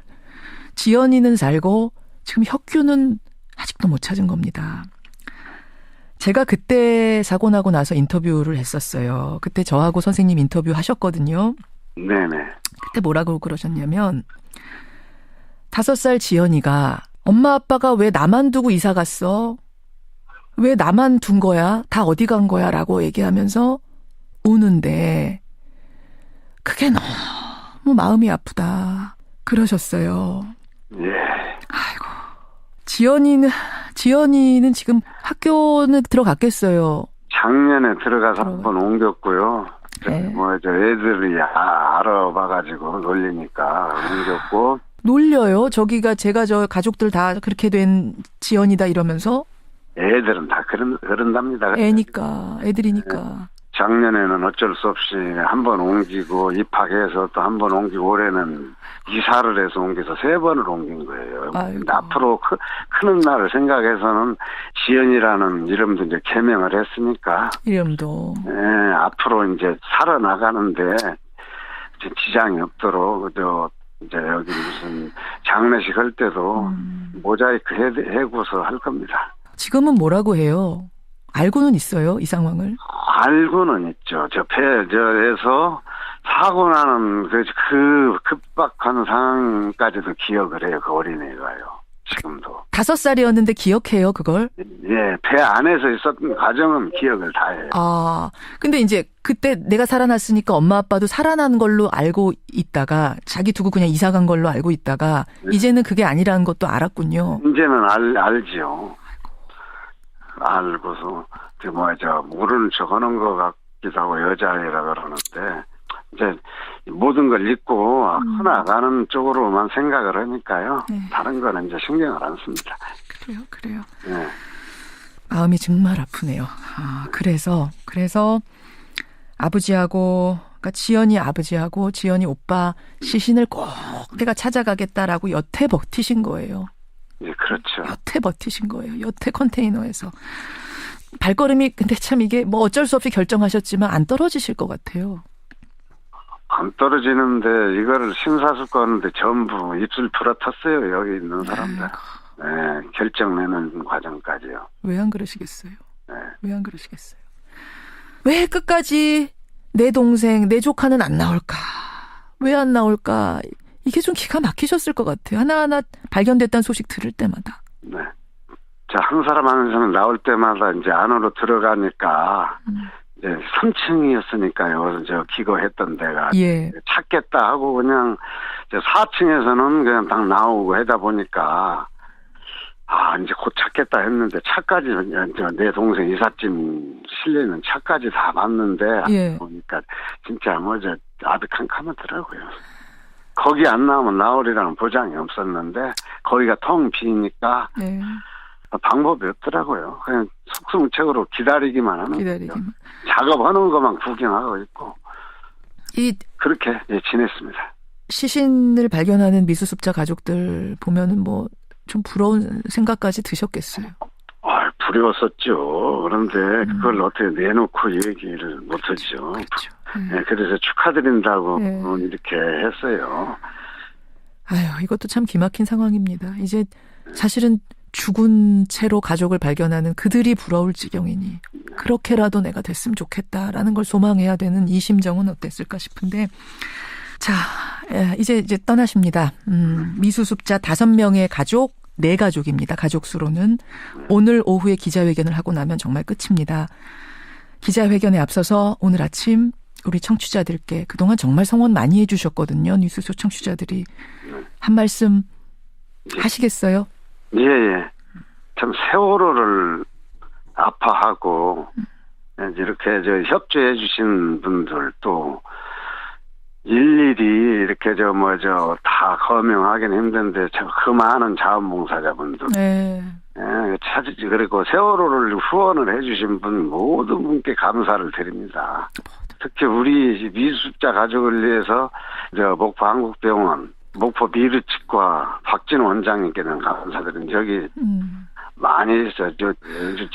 지연이는 살고 지금 혁규는 아직도 못 찾은 겁니다. 제가 그때 사고 나고 나서 인터뷰를 했었어요. 그때 저하고 선생님 인터뷰 하셨거든요. 네네. 그때 뭐라고 그러셨냐면 5살 지연이가 엄마 아빠가 왜 나만 두고 이사 갔어? 왜 나만 둔 거야? 다 어디 간 거야? 라고 얘기하면서 우는데 그게 너무 마음이 아프다. 그러셨어요. 예. 아이고. 지연이는 지금 학교는 들어갔겠어요. 작년에 들어가서 한번 옮겼고요. 네. 애들이 알아봐가지고 놀리니까 옮겼고. 놀려요? 제가 가족들 다 그렇게 된 지연이다 이러면서? 애들은 다 그런답니다. 애들이니까. 네. 작년에는 어쩔 수 없이 한 번 옮기고 입학해서 또 한 번 옮기고 올해는 이사를 해서 옮겨서 3번을 옮긴 거예요. 앞으로 크는 날을 생각해서는 지연이라는 이름도 이제 개명을 했으니까. 이름도. 네, 앞으로 이제 살아나가는데 지장이 없도록 이제 여기 무슨 장례식 할 때도 모자이크 해고서 할 겁니다. 지금은 뭐라고 해요? 알고는 있어요, 이 상황을? 알고는 있죠. 저에서 사고 나는 그 급박한 상황까지도 기억을 해요. 그 어린애가요. 지금도. 5살이었는데 기억해요, 그걸? 예, 배 안에서 있었던 과정은 기억을 다 해요. 근데 이제 그때 내가 살아났으니까 엄마 아빠도 살아난 걸로 알고 있다가 자기 두고 그냥 이사 간 걸로 알고 있다가 이제는 그게 아니라는 것도 알았군요. 이제는 알지요. 알고서 모르는 척 하는 것 같기도 하고 여자애라 그러는데 이제 모든 걸 잊고 나가는 쪽으로만 생각을 하니까요. 네. 다른 거는 이제 신경을 안 씁니다. 그래요. 네. 마음이 정말 아프네요. 그래서 아버지하고, 그러니까 지연이 아버지하고 지연이 오빠 시신을 꼭 내가 찾아가겠다라고 여태 버티신 거예요. 네, 그렇죠. 여태 버티신 거예요. 여태 컨테이너에서. 발걸음이 근데 참 이게 뭐 어쩔 수 없이 결정하셨지만 안 떨어지실 것 같아요. 안 떨어지는데 이거를 심사숙고하는데 전부 입술 풀어탔어요. 여기 있는 사람들. 네, 결정 내는 과정까지요. 왜 안 그러시겠어요? 네. 왜 안 그러시겠어요? 왜 끝까지 내 동생, 내 조카는 안 나올까? 왜 안 나올까? 이게 좀 기가 막히셨을 것 같아요. 하나하나 발견됐다는 소식 들을 때마다. 네. 자, 한 사람 나올 때마다 이제 안으로 들어가니까 이제 3층이었으니까요. 저 기거했던 데가. 예. 찾겠다 하고 그냥 4층에서는 그냥 딱 나오고 하다 보니까 이제 곧 찾겠다 했는데 차까지 내 동생 이삿짐 실리는 차까지 다 봤는데 예. 보니까 진짜 아득한카하더라고요. 거기 안 나오면 나오리라는 보장이 없었는데 거기가 텅 비니까 네. 방법이 없더라고요. 그냥 속수무책으로 기다리기만 하는 거예요. 작업하는 것만 구경하고 있고 그렇게 지냈습니다. 시신을 발견하는 미수습자 가족들 보면은 뭐 좀 부러운 생각까지 드셨겠어요. 부러웠었죠. 그런데 그걸 어떻게 내놓고 얘기를 못하죠. 그렇죠. 네, 그래서 축하드린다고 이렇게 했어요. 이것도 참 기막힌 상황입니다. 이제 사실은 죽은 채로 가족을 발견하는 그들이 부러울 지경이니 그렇게라도 내가 됐으면 좋겠다라는 걸 소망해야 되는 이 심정은 어땠을까 싶은데 자, 이제 떠나십니다. 미수습자 5명의 가족, 4가족입니다. 가족 수로는 오늘 오후에 기자회견을 하고 나면 정말 끝입니다. 기자회견에 앞서서 오늘 아침 우리 청취자들께 그동안 정말 성원 많이 해주셨거든요. 뉴스쇼 청취자들이. 한 말씀 하시겠어요? 예. 참 세월호를 아파하고 이렇게 협조해 주신 분들 또 일일이 이렇게 다 거명하기는 힘든데 그 많은 자원봉사자분들. 네. 그리고 세월호를 후원을 해주신 분 모든 분께 감사를 드립니다. 특히 우리 미수습자 가족을 위해서 목포 한국병원, 목포 미르치과 박진호 원장님께는 감사드립니다. 저기 많이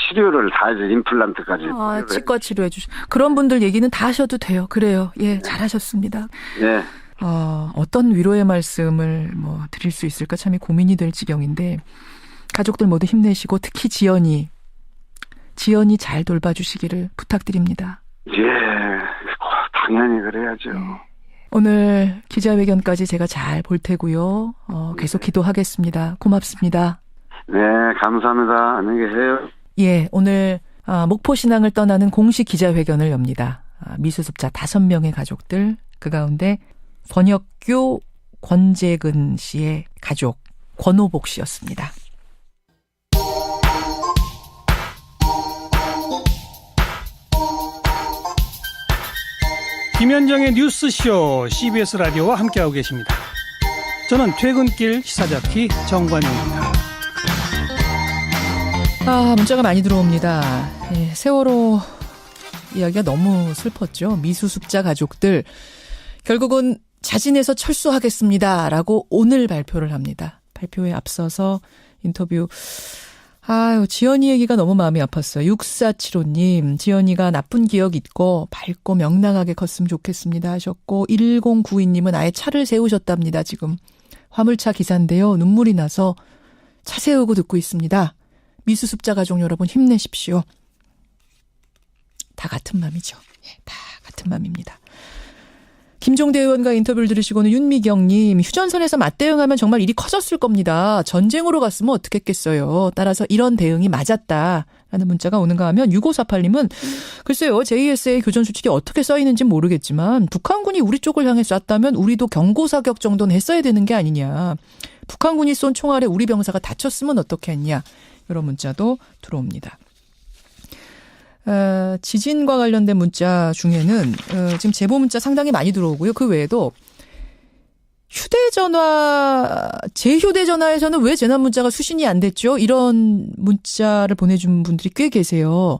치료를 다 해서 임플란트까지. 치과 치료해 주시. 그런 분들 얘기는 다 하셔도 돼요. 그래요. 예, 잘하셨습니다. 네. 어떤 위로의 말씀을 드릴 수 있을까 참이 고민이 될 지경인데 가족들 모두 힘내시고 특히 지연이 잘 돌봐주시기를 부탁드립니다. 예, 당연히 그래야죠. 오늘 기자회견까지 제가 잘 볼 테고요. 계속 기도하겠습니다. 고맙습니다. 네, 감사합니다. 안녕히 계세요. 예, 오늘 목포 신앙을 떠나는 공식 기자회견을 엽니다. 미수습자 5명의 가족들, 그 가운데 권혁규, 권재근 씨의 가족 권오복 씨였습니다. 김현정의 뉴스쇼 CBS 라디오와 함께하고 계십니다. 저는 퇴근길 시사자키 정관용입니다. 문자가 많이 들어옵니다. 세월호 이야기가 너무 슬펐죠. 미수습자 가족들 결국은 자진해서 철수하겠습니다라고 오늘 발표를 합니다. 발표에 앞서서 인터뷰. 지연이 얘기가 너무 마음이 아팠어요. 6475님, 지연이가 나쁜 기억 있고 밝고 명랑하게 컸으면 좋겠습니다 하셨고 1092님은 아예 차를 세우셨답니다. 지금 화물차 기사인데요. 눈물이 나서 차 세우고 듣고 있습니다. 미수습자 가족 여러분 힘내십시오. 다 같은 맘이죠. 예, 다 같은 맘입니다. 김종대 의원과 인터뷰를 들으시고는 윤미경님, 휴전선에서 맞대응하면 정말 일이 커졌을 겁니다. 전쟁으로 갔으면 어떻겠겠어요. 따라서 이런 대응이 맞았다라는 문자가 오는가 하면 6548님은 글쎄요. JSA 교전수칙이 어떻게 써있는지는 모르겠지만 북한군이 우리 쪽을 향해 쐈다면 우리도 경고사격 정도는 했어야 되는 게 아니냐. 북한군이 쏜 총알에 우리 병사가 다쳤으면 어떻게 했냐. 이런 문자도 들어옵니다. 지진과 관련된 문자 중에는 지금 제보 문자 상당히 많이 들어오고요. 그 외에도 휴대전화, 제 휴대전화에서는 왜 재난 문자가 수신이 안 됐죠? 이런 문자를 보내준 분들이 꽤 계세요.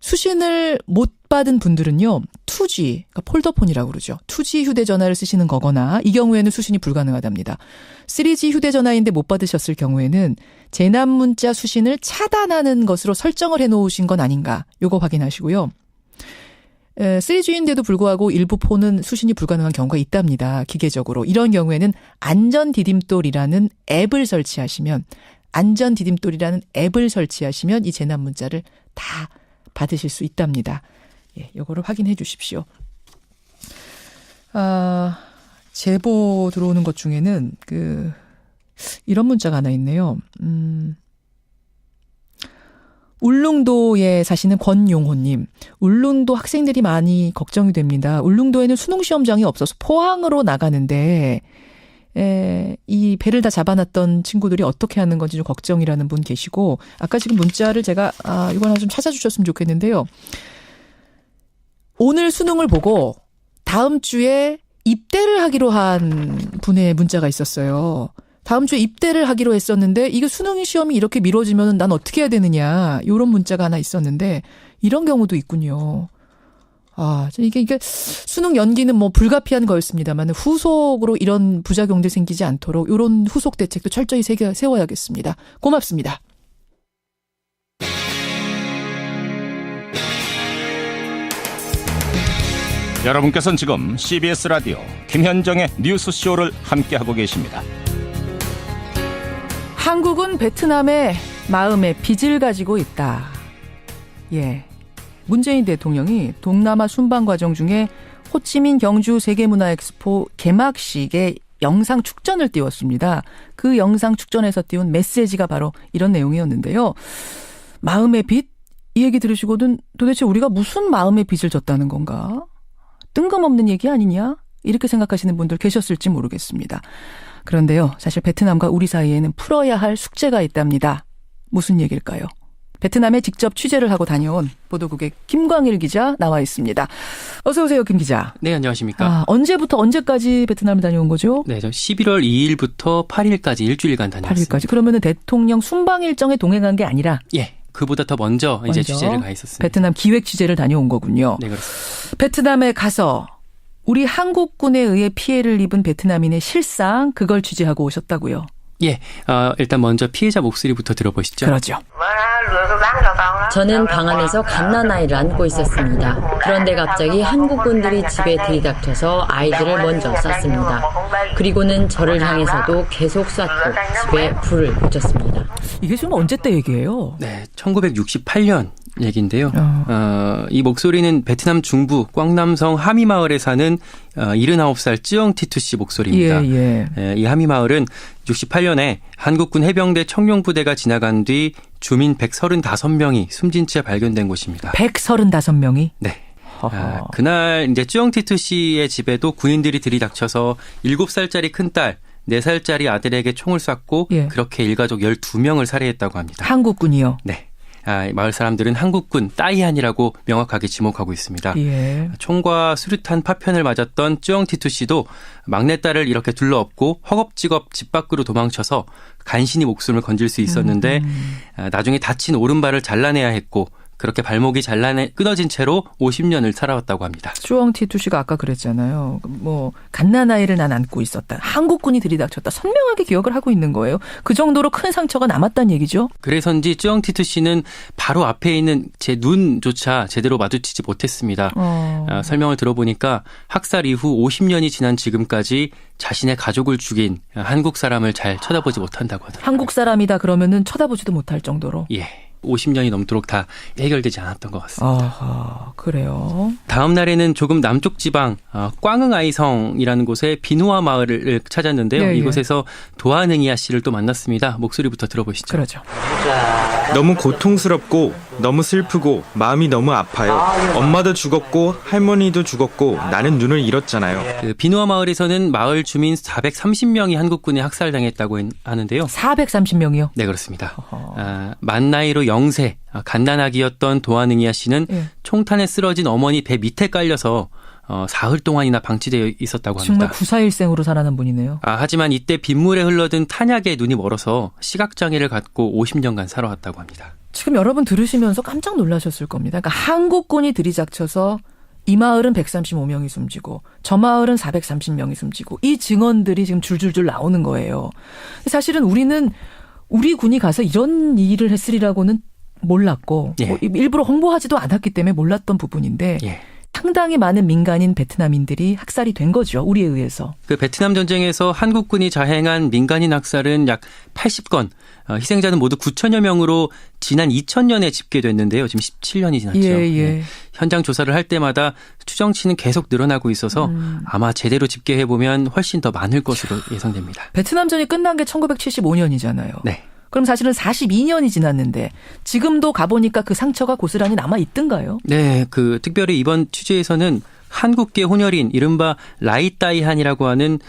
수신을 못 받은 분들은요, 2G, 그러니까 폴더폰이라고 그러죠. 2G 휴대전화를 쓰시는 거거나 이 경우에는 수신이 불가능하답니다. 3G 휴대전화인데 못 받으셨을 경우에는 재난 문자 수신을 차단하는 것으로 설정을 해놓으신 건 아닌가. 요거 확인하시고요. 3G인데도 불구하고 일부 폰은 수신이 불가능한 경우가 있답니다. 기계적으로. 이런 경우에는 안전디딤돌이라는 앱을 설치하시면 이 재난 문자를 다 받으실 수 있답니다. 예, 요거를 확인해 주십시오. 제보 들어오는 것 중에는 이런 문자가 하나 있네요. 울릉도에 사시는 권용호님. 울릉도 학생들이 많이 걱정이 됩니다. 울릉도에는 수능 시험장이 없어서 포항으로 나가는데 이 배를 다 잡아놨던 친구들이 어떻게 하는 건지 좀 걱정이라는 분 계시고, 아까 지금 문자를 제가 이거 하나 좀 찾아주셨으면 좋겠는데요. 오늘 수능을 보고 다음 주에 입대를 하기로 한 분의 문자가 있었어요. 다음 주에 입대를 하기로 했었는데 이게 수능 시험이 이렇게 미뤄지면 난 어떻게 해야 되느냐, 이런 문자가 하나 있었는데 이런 경우도 있군요. 이게 수능 연기는 뭐 불가피한 거였습니다만 후속으로 이런 부작용들 생기지 않도록 이런 후속 대책도 철저히 세워야겠습니다. 고맙습니다. 여러분께서는 지금 CBS 라디오 김현정의 뉴스쇼를 함께하고 계십니다. 한국은 베트남의 마음의 빚을 가지고 있다. 예. 문재인 대통령이 동남아 순방 과정 중에 호치민 경주 세계문화엑스포 개막식에 영상 축전을 띄웠습니다. 그 영상 축전에서 띄운 메시지가 바로 이런 내용이었는데요. 마음의 빚? 이 얘기 들으시고는 도대체 우리가 무슨 마음의 빚을 졌다는 건가? 뜬금없는 얘기 아니냐? 이렇게 생각하시는 분들 계셨을지 모르겠습니다. 그런데요, 사실 베트남과 우리 사이에는 풀어야 할 숙제가 있답니다. 무슨 얘기일까요? 베트남에 직접 취재를 하고 다녀온 보도국의 김광일 기자 나와 있습니다. 어서 오세요, 김 기자. 네, 안녕하십니까. 언제부터 언제까지 베트남을 다녀온 거죠? 네, 저 11월 2일부터 8일까지 일주일간 다녀왔습니다. 8일까지. 그러면은 대통령 순방 일정에 동행한 게 아니라? 예. 그보다 더 먼저 이제 취재를 가 있었습니다. 베트남 기획 취재를 다녀온 거군요. 네, 그렇습니다. 베트남에 가서 우리 한국군에 의해 피해를 입은 베트남인의 실상, 그걸 취재하고 오셨다고요? 예, 일단 먼저 피해자 목소리부터 들어보시죠. 그러죠. 저는 방 안에서 갓난아이를 안고 있었습니다. 그런데 갑자기 한국군들이 집에 들이닥쳐서 아이들을 먼저 쐈습니다. 그리고는 저를 향해서도 계속 쐈고 집에 불을 붙였습니다. 이게 지금 언제 때 얘기예요? 네, 1968년 얘기인데요. 이 목소리는 베트남 중부 꽝남성 하미마을에 사는 79살 쯔엉티투 씨 목소리입니다. 이 하미마을은 68년에 한국군 해병대 청룡부대가 지나간 뒤 주민 135명이 숨진 채 발견된 곳입니다. 135명이? 네. 그날 이제 쯔엉티투 씨의 집에도 군인들이 들이닥쳐서 7살짜리 큰딸, 4살짜리 아들에게 총을 쐈고 그렇게 일가족 12명을 살해했다고 합니다. 한국군이요? 네. 마을 사람들은 한국군 따이한이라고 명확하게 지목하고 있습니다. 예. 총과 수류탄 파편을 맞았던 쯔엉티투 씨도 막내딸을 이렇게 둘러엎고 허겁지겁 집 밖으로 도망쳐서 간신히 목숨을 건질 수 있었는데 나중에 다친 오른발을 잘라내야 했고 그렇게 발목이 끊어진 채로 50년을 살아왔다고 합니다. 쯔엉티투 씨가 아까 그랬잖아요. 뭐 갓난아이를 난 안고 있었다. 한국군이 들이닥쳤다. 선명하게 기억을 하고 있는 거예요. 그 정도로 큰 상처가 남았다는 얘기죠. 그래서인지 쯔엉티투 씨는 바로 앞에 있는 제 눈조차 제대로 마주치지 못했습니다. 설명을 들어보니까 학살 이후 50년이 지난 지금까지 자신의 가족을 죽인 한국 사람을 잘 쳐다보지 못한다고 하더라고요. 한국 사람이다 그러면은 쳐다보지도 못할 정도로. 예. 50년이 넘도록 다 해결되지 않았던 것 같습니다. 아, 그래요. 다음 날에는 조금 남쪽 지방 꽝응아이성이라는 곳에 비누아 마을을 찾았는데요. 예, 예. 이곳에서 도하능이아 씨를 또 만났습니다. 목소리부터 들어보시죠. 그러죠. 너무 고통스럽고 너무 슬프고 마음이 너무 아파요. 엄마도 죽었고 할머니도 죽었고 나는 눈을 잃었잖아요. 그 비누아 마을에서는 마을 주민 430명이 한국군에 학살당했다고 하는데요. 430명이요? 네, 그렇습니다. 만 나이로 0세 갓난아기였던 도하능이아 씨는 예. 총탄에 쓰러진 어머니 배 밑에 깔려서 사흘 동안이나 방치되어 있었다고 합니다. 정말 구사일생으로 살아난 분이네요. 하지만 이때 빗물에 흘러든 탄약에 눈이 멀어서 시각장애를 갖고 50년간 살아왔다고 합니다. 지금 여러분 들으시면서 깜짝 놀라셨을 겁니다. 그러니까 한국군이 들이닥쳐서 이 마을은 135명이 숨지고 저 마을은 430명이 숨지고 이 증언들이 지금 줄줄줄 나오는 거예요. 사실은 우리는 우리 군이 가서 이런 일을 했으리라고는 몰랐고 예. 일부러 홍보하지도 않았기 때문에 몰랐던 부분인데 예. 상당히 많은 민간인 베트남인들이 학살이 된 거죠. 우리에 의해서. 그 베트남 전쟁에서 한국군이 자행한 민간인 학살은 약 80건, 희생자는 모두 9천여 명으로 지난 2000년에 집계됐는데요. 지금 17년이 지났죠. 예. 현장 조사를 할 때마다 추정치는 계속 늘어나고 있어서 아마 제대로 집계해보면 훨씬 더 많을 것으로 예상됩니다. 베트남전이 끝난 게 1975년이잖아요. 네. 그럼 사실은 42년이 지났는데 지금도 가보니까 그 상처가 고스란히 남아있던가요? 네. 특별히 이번 취재에서는 한국계 혼혈인 이른바 라이따이한이라고 하는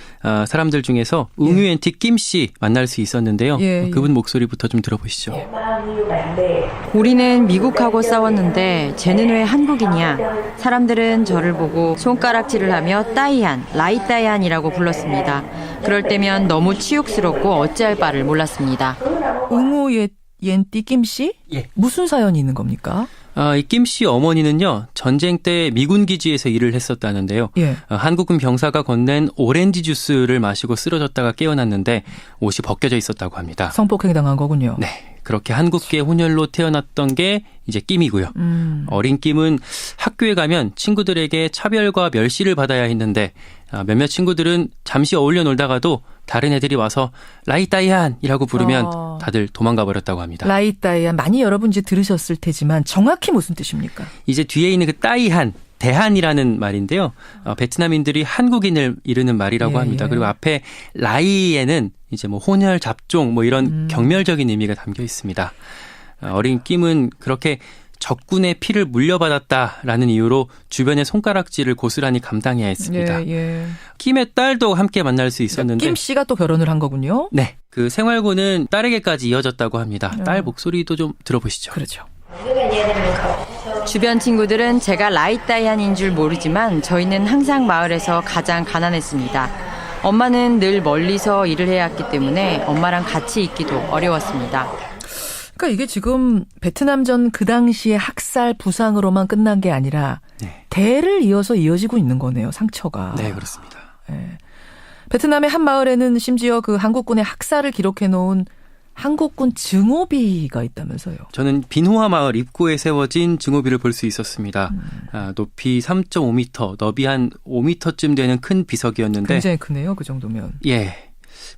사람들 중에서 응유엔티 김씨 만날 수 있었는데요. 그분 목소리부터 좀 들어보시죠. 우리는 미국하고 싸웠는데 쟤는 왜 한국이냐. 사람들은 저를 보고 손가락질을 하며 따이한, 라이따이한이라고 불렀습니다. 그럴 때면 너무 치욕스럽고 어찌할 바를 몰랐습니다. 응유엔티 김씨? 예. 무슨 사연이 있는 겁니까? 이 김씨 어머니는요, 전쟁 때 미군 기지에서 일을 했었다는데요. 예. 한국군 병사가 건넨 오렌지 주스를 마시고 쓰러졌다가 깨어났는데 옷이 벗겨져 있었다고 합니다. 성폭행 당한 거군요. 네. 그렇게 한국계 혼혈로 태어났던 게 이제 김이고요. 어린 김은 학교에 가면 친구들에게 차별과 멸시를 받아야 했는데 몇몇 친구들은 잠시 어울려 놀다가도 다른 애들이 와서 라이따이한이라고 부르면 다들 도망가 버렸다고 합니다. 라이따이한 많이 여러분 이제 들으셨을 테지만 정확히 무슨 뜻입니까? 이제 뒤에 있는 그 따이한, 대한이라는 말인데요. 베트남인들이 한국인을 이르는 말이라고 합니다. 그리고 앞에 라이에는 이제 뭐 혼혈, 잡종 뭐 이런 경멸적인 의미가 담겨 있습니다. 어린 김은 그렇게 적군의 피를 물려받았다라는 이유로 주변의 손가락질을 고스란히 감당해야 했습니다. 김의 딸도 함께 만날 수 있었는데 김 씨가 또 결혼을 한 거군요. 네, 그 생활고는 딸에게까지 이어졌다고 합니다. 딸 목소리도 좀 들어보시죠. 그렇죠. 주변 친구들은 제가 라이따이한인 줄 모르지만 저희는 항상 마을에서 가장 가난했습니다. 엄마는 늘 멀리서 일을 해야 했기 때문에 엄마랑 같이 있기도 어려웠습니다. 그러니까 이게 지금 베트남전 그 당시의 학살 부상으로만 끝난 게 아니라 대를 이어서 이어지고 있는 거네요. 상처가. 네, 그렇습니다. 네. 베트남의 한 마을에는 심지어 그 한국군의 학살을 기록해 놓은 한국군 증오비가 있다면서요. 저는 빈호아 마을 입구에 세워진 증오비를 볼 수 있었습니다. 높이 3.5m, 너비 한 5m쯤 되는 큰 비석이었는데 굉장히 크네요. 그 정도면. 예.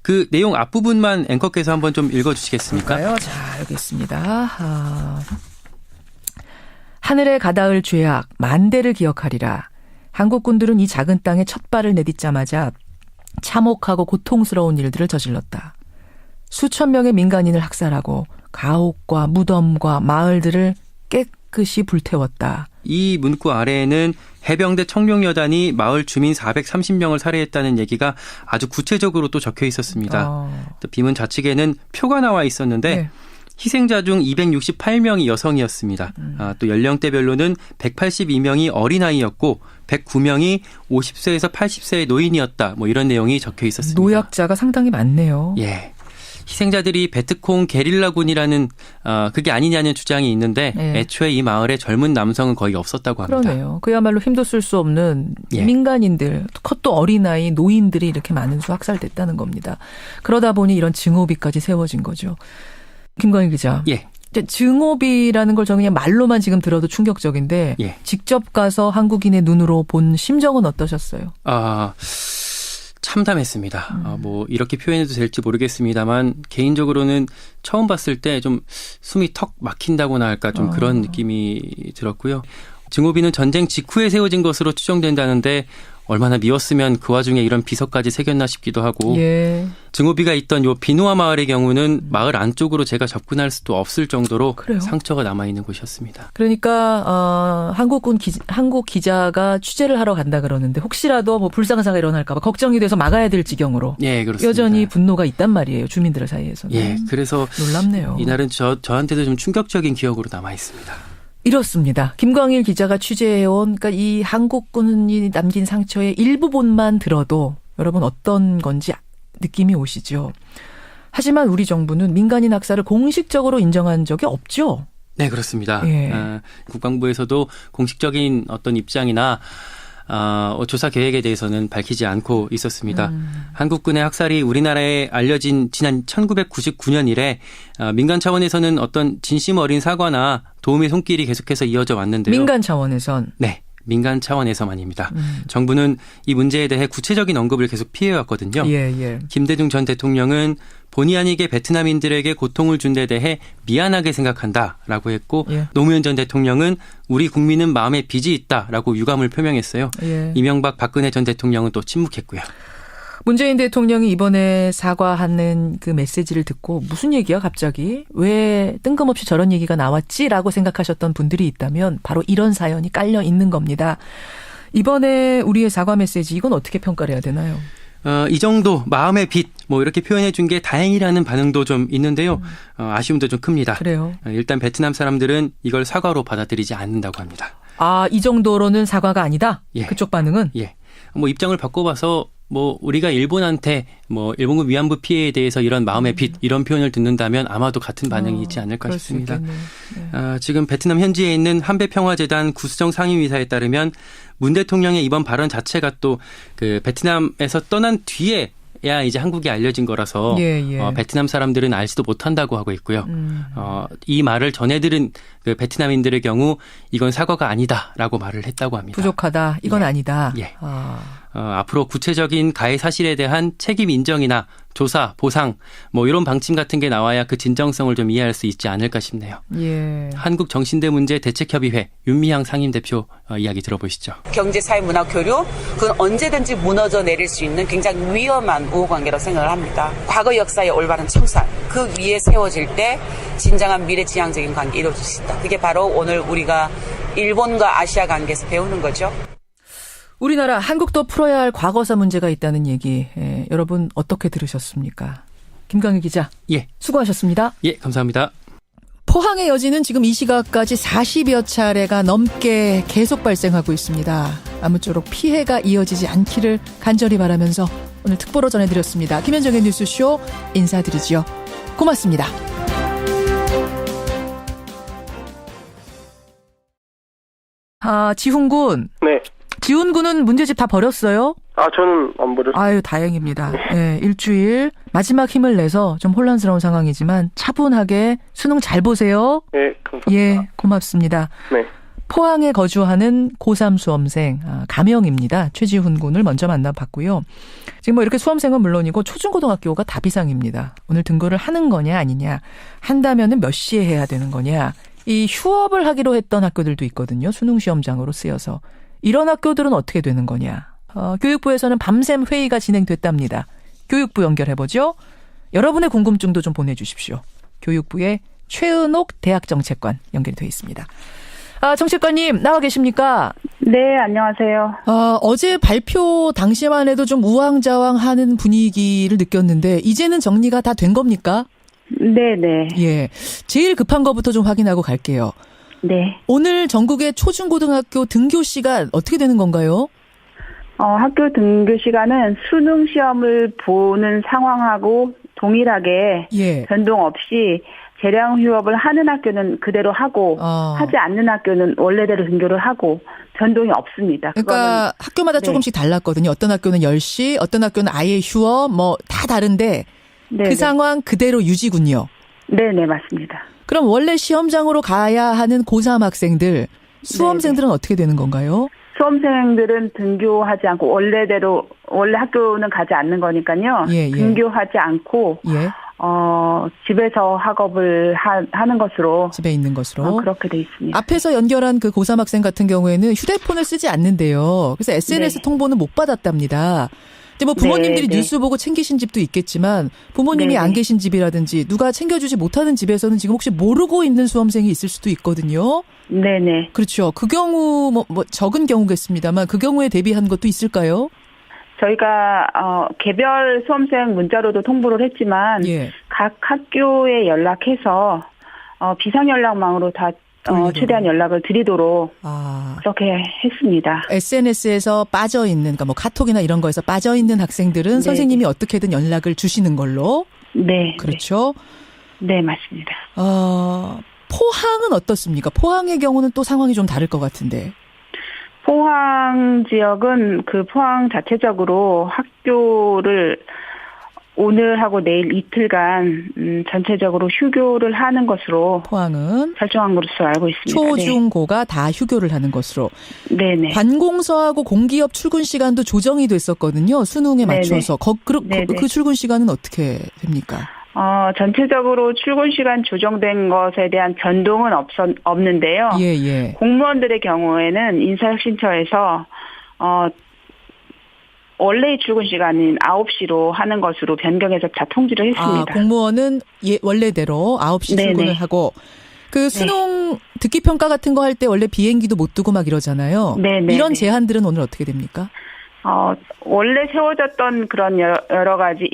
그 내용 앞부분만 앵커께서 한번 좀 읽어주시겠습니까? 그럴까요? 자, 여기 있습니다. 하늘에 가닿을 죄악 만대를 기억하리라. 한국군들은 이 작은 땅에 첫 발을 내딛자마자 참혹하고 고통스러운 일들을 저질렀다. 수천 명의 민간인을 학살하고 가옥과 무덤과 마을들을 깨끗이 불태웠다. 이 문구 아래에는 해병대 청룡여단이 마을 주민 430명을 살해했다는 얘기가 아주 구체적으로 또 적혀 있었습니다. 또 비문 좌측에는 표가 나와 있었는데 희생자 중 268명이 여성이었습니다. 또 연령대별로는 182명이 어린아이였고 109명이 50세에서 80세의 노인이었다. 뭐 이런 내용이 적혀 있었습니다. 노약자가 상당히 많네요. 예. 희생자들이 베트콩 게릴라군이라는 그게 아니냐는 주장이 있는데 애초에 이 마을에 젊은 남성은 거의 없었다고 합니다. 그러네요. 그야말로 힘도 쓸 수 없는 민간인들, 또 어린아이, 노인들이 이렇게 많은 수 학살됐다는 겁니다. 그러다 보니 이런 증오비까지 세워진 거죠. 김광일 기자. 예. 증오비라는 걸 저는 그냥 말로만 지금 들어도 충격적인데 직접 가서 한국인의 눈으로 본 심정은 어떠셨어요? 참담했습니다. 뭐 이렇게 표현해도 될지 모르겠습니다만 개인적으로는 처음 봤을 때 좀 숨이 턱 막힌다고나 할까 좀 그런 느낌이 들었고요. 증오비는 전쟁 직후에 세워진 것으로 추정된다는데 얼마나 미웠으면 그 와중에 이런 비석까지 새겼나 싶기도 하고 증오비가 있던 요 비누아 마을의 경우는 마을 안쪽으로 제가 접근할 수도 없을 정도로 상처가 남아있는 곳이었습니다. 그러니까 한국 기자가 취재를 하러 간다 그러는데 혹시라도 뭐 불상사가 일어날까 봐 걱정이 돼서 막아야 될 지경으로 예, 그렇습니다. 여전히 분노가 있단 말이에요. 주민들 사이에서는. 예, 그래서 놀랍네요. 이날은 저한테도 좀 충격적인 기억으로 남아있습니다. 이렇습니다. 김광일 기자가 취재해온 그러니까 이 한국군이 남긴 상처의 일부분만 들어도 여러분 어떤 건지 느낌이 오시죠. 하지만 우리 정부는 민간인 학살을 공식적으로 인정한 적이 없죠. 네, 그렇습니다. 국방부에서도 공식적인 어떤 입장이나 조사 계획에 대해서는 밝히지 않고 있었습니다. 한국군의 학살이 우리나라에 알려진 지난 1999년 이래 민간 차원에서는 어떤 진심 어린 사과나 도움의 손길이 계속해서 이어져 왔는데요. 민간 차원에선? 네. 민간 차원에서만입니다. 정부는 이 문제에 대해 구체적인 언급을 계속 피해왔거든요. 김대중 전 대통령은 본의 아니게 베트남인들에게 고통을 준 데 대해 미안하게 생각한다라고 했고 노무현 전 대통령은 우리 국민은 마음에 빚이 있다라고 유감을 표명했어요. 이명박 박근혜 전 대통령은 또 침묵했고요. 문재인 대통령이 이번에 사과하는 그 메시지를 듣고 무슨 얘기야 갑자기? 왜 뜬금없이 저런 얘기가 나왔지라고 생각하셨던 분들이 있다면 바로 이런 사연이 깔려 있는 겁니다. 이번에 우리의 사과 메시지 이건 어떻게 평가를 해야 되나요? 이 정도 마음의 빚 뭐 이렇게 표현해 준 게 다행이라는 반응도 좀 있는데요. 아쉬움도 좀 큽니다. 그래요. 일단 베트남 사람들은 이걸 사과로 받아들이지 않는다고 합니다. 이 정도로는 사과가 아니다? 그쪽 반응은? 뭐 입장을 바꿔봐서 뭐 우리가 일본한테 뭐 일본군 위안부 피해에 대해서 이런 마음의 빚 이런 표현을 듣는다면 아마도 같은 반응이 있지 않을까 싶습니다. 지금 베트남 현지에 있는 한배평화재단 구수정 상임이사에 따르면 문 대통령의 이번 발언 자체가 또 그 베트남에서 떠난 뒤에야 이제 한국이 알려진 거라서 베트남 사람들은 알지도 못한다고 하고 있고요. 이 말을 전해 들은 그 베트남인들의 경우 이건 사과가 아니다라고 말을 했다고 합니다. 부족하다. 이건 아니다. 앞으로 구체적인 가해 사실에 대한 책임 인정이나 조사, 보상 뭐 이런 방침 같은 게 나와야 그 진정성을 좀 이해할 수 있지 않을까 싶네요. 한국정신대문제 대책협의회 윤미향 상임대표 이야기 들어보시죠. 경제, 사회, 문화, 교류 그건 언제든지 무너져 내릴 수 있는 굉장히 위험한 우호관계라고 생각을 합니다. 과거 역사의 올바른 청산 그 위에 세워질 때 진정한 미래지향적인 관계 이루어질 수 있다. 그게 바로 오늘 우리가 일본과 아시아 관계에서 배우는 거죠. 우리나라 한국도 풀어야 할 과거사 문제가 있다는 얘기 여러분 어떻게 들으셨습니까? 김광일 기자. 수고하셨습니다. 감사합니다. 포항의 여진은 지금 이 시각까지 40여 차례가 넘게 계속 발생하고 있습니다. 아무쪼록 피해가 이어지지 않기를 간절히 바라면서 오늘 특보로 전해드렸습니다. 김현정의 뉴스쇼 인사드리지요. 고맙습니다. 지훈군. 네. 지훈군은 문제집 다 버렸어요? 저는 안 버렸어요. 아유, 다행입니다. 일주일 마지막 힘을 내서 좀 혼란스러운 상황이지만 차분하게 수능 잘 보세요. 네, 감사합니다. 고맙습니다. 네. 포항에 거주하는 고3 수험생 가명입니다. 최지훈 군을 먼저 만나봤고요. 지금 뭐 이렇게 수험생은 물론이고 초중고등학교가 다 비상입니다. 오늘 등교를 하는 거냐 아니냐, 한다면은 몇 시에 해야 되는 거냐. 이 휴업을 하기로 했던 학교들도 있거든요. 수능 시험장으로 쓰여서. 이런 학교들은 어떻게 되는 거냐. 교육부에서는 밤샘 회의가 진행됐답니다. 교육부 연결해보죠. 여러분의 궁금증도 좀 보내주십시오. 교육부의 최은옥 대학정책관 연결이 되어 있습니다. 정책관님 나와 계십니까? 네, 안녕하세요. 어제 발표 당시만 해도 좀 우왕좌왕하는 분위기를 느꼈는데 이제는 정리가 다 된 겁니까? 네네. 제일 급한 거부터 좀 확인하고 갈게요. 네. 오늘 전국의 초중고등학교 등교 시간 어떻게 되는 건가요? 학교 등교 시간은 수능 시험을 보는 상황하고 동일하게 변동 없이 재량 휴업을 하는 학교는 그대로 하고 하지 않는 학교는 원래대로 등교를 하고 변동이 없습니다. 그러니까 학교마다 조금씩 달랐거든요. 어떤 학교는 10시, 어떤 학교는 아예 휴업 뭐 다 다른데 그 상황 그대로 유지군요. 네네, 맞습니다. 그럼 원래 시험장으로 가야 하는 고3 학생들, 수험생들은 어떻게 되는 건가요? 수험생들은 등교하지 않고 원래대로 원래 학교는 가지 않는 거니까요. 등교하지 않고 집에서 학업을 하는 것으로 집에 있는 것으로 그렇게 돼 있습니다. 앞에서 연결한 그 고3 학생 같은 경우에는 휴대폰을 쓰지 않는데요. 그래서 SNS 통보는 못 받았답니다. 근데 뭐 부모님들이 뉴스 보고 챙기신 집도 있겠지만 부모님이 안 계신 집이라든지 누가 챙겨주지 못하는 집에서는 지금 혹시 모르고 있는 수험생이 있을 수도 있거든요. 네네. 그렇죠. 그 경우 뭐 적은 경우겠습니다만 그 경우에 대비한 것도 있을까요? 저희가 개별 수험생 문자로도 통보를 했지만 각 학교에 연락해서 비상연락망으로 다 최대한 연락을 드리도록 그렇게 했습니다. SNS에서 빠져 있는, 그러니까 뭐 카톡이나 이런 거에서 빠져 있는 학생들은 선생님이 어떻게든 연락을 주시는 걸로. 네. 그렇죠. 네, 맞습니다. 포항은 어떻습니까? 포항의 경우는 또 상황이 좀 다를 것 같은데. 포항 지역은 그 포항 자체적으로 학교를 오늘하고 내일 이틀간 전체적으로 휴교를 하는 것으로 포항은 결정한 것으로 알고 있습니다. 초중고가 다 휴교를 하는 것으로. 네네. 관공서하고 공기업 출근 시간도 조정이 됐었거든요. 수능에 맞춰서. 그 출근 시간은 어떻게 됩니까? 전체적으로 출근 시간 조정된 것에 대한 변동은 없는데요. 공무원들의 경우에는 인사혁신처에서 원래의 출근 시간인 9시로 하는 것으로 변경해서 다 통지를 했습니다. 공무원은 원래대로 9시 출근을 하고 그 수능 듣기 평가 같은 거 할 때 원래 비행기도 못 두고 막 이러잖아요. 이런 제한들은 오늘 어떻게 됩니까? 원래 세워졌던 그런 여러 가지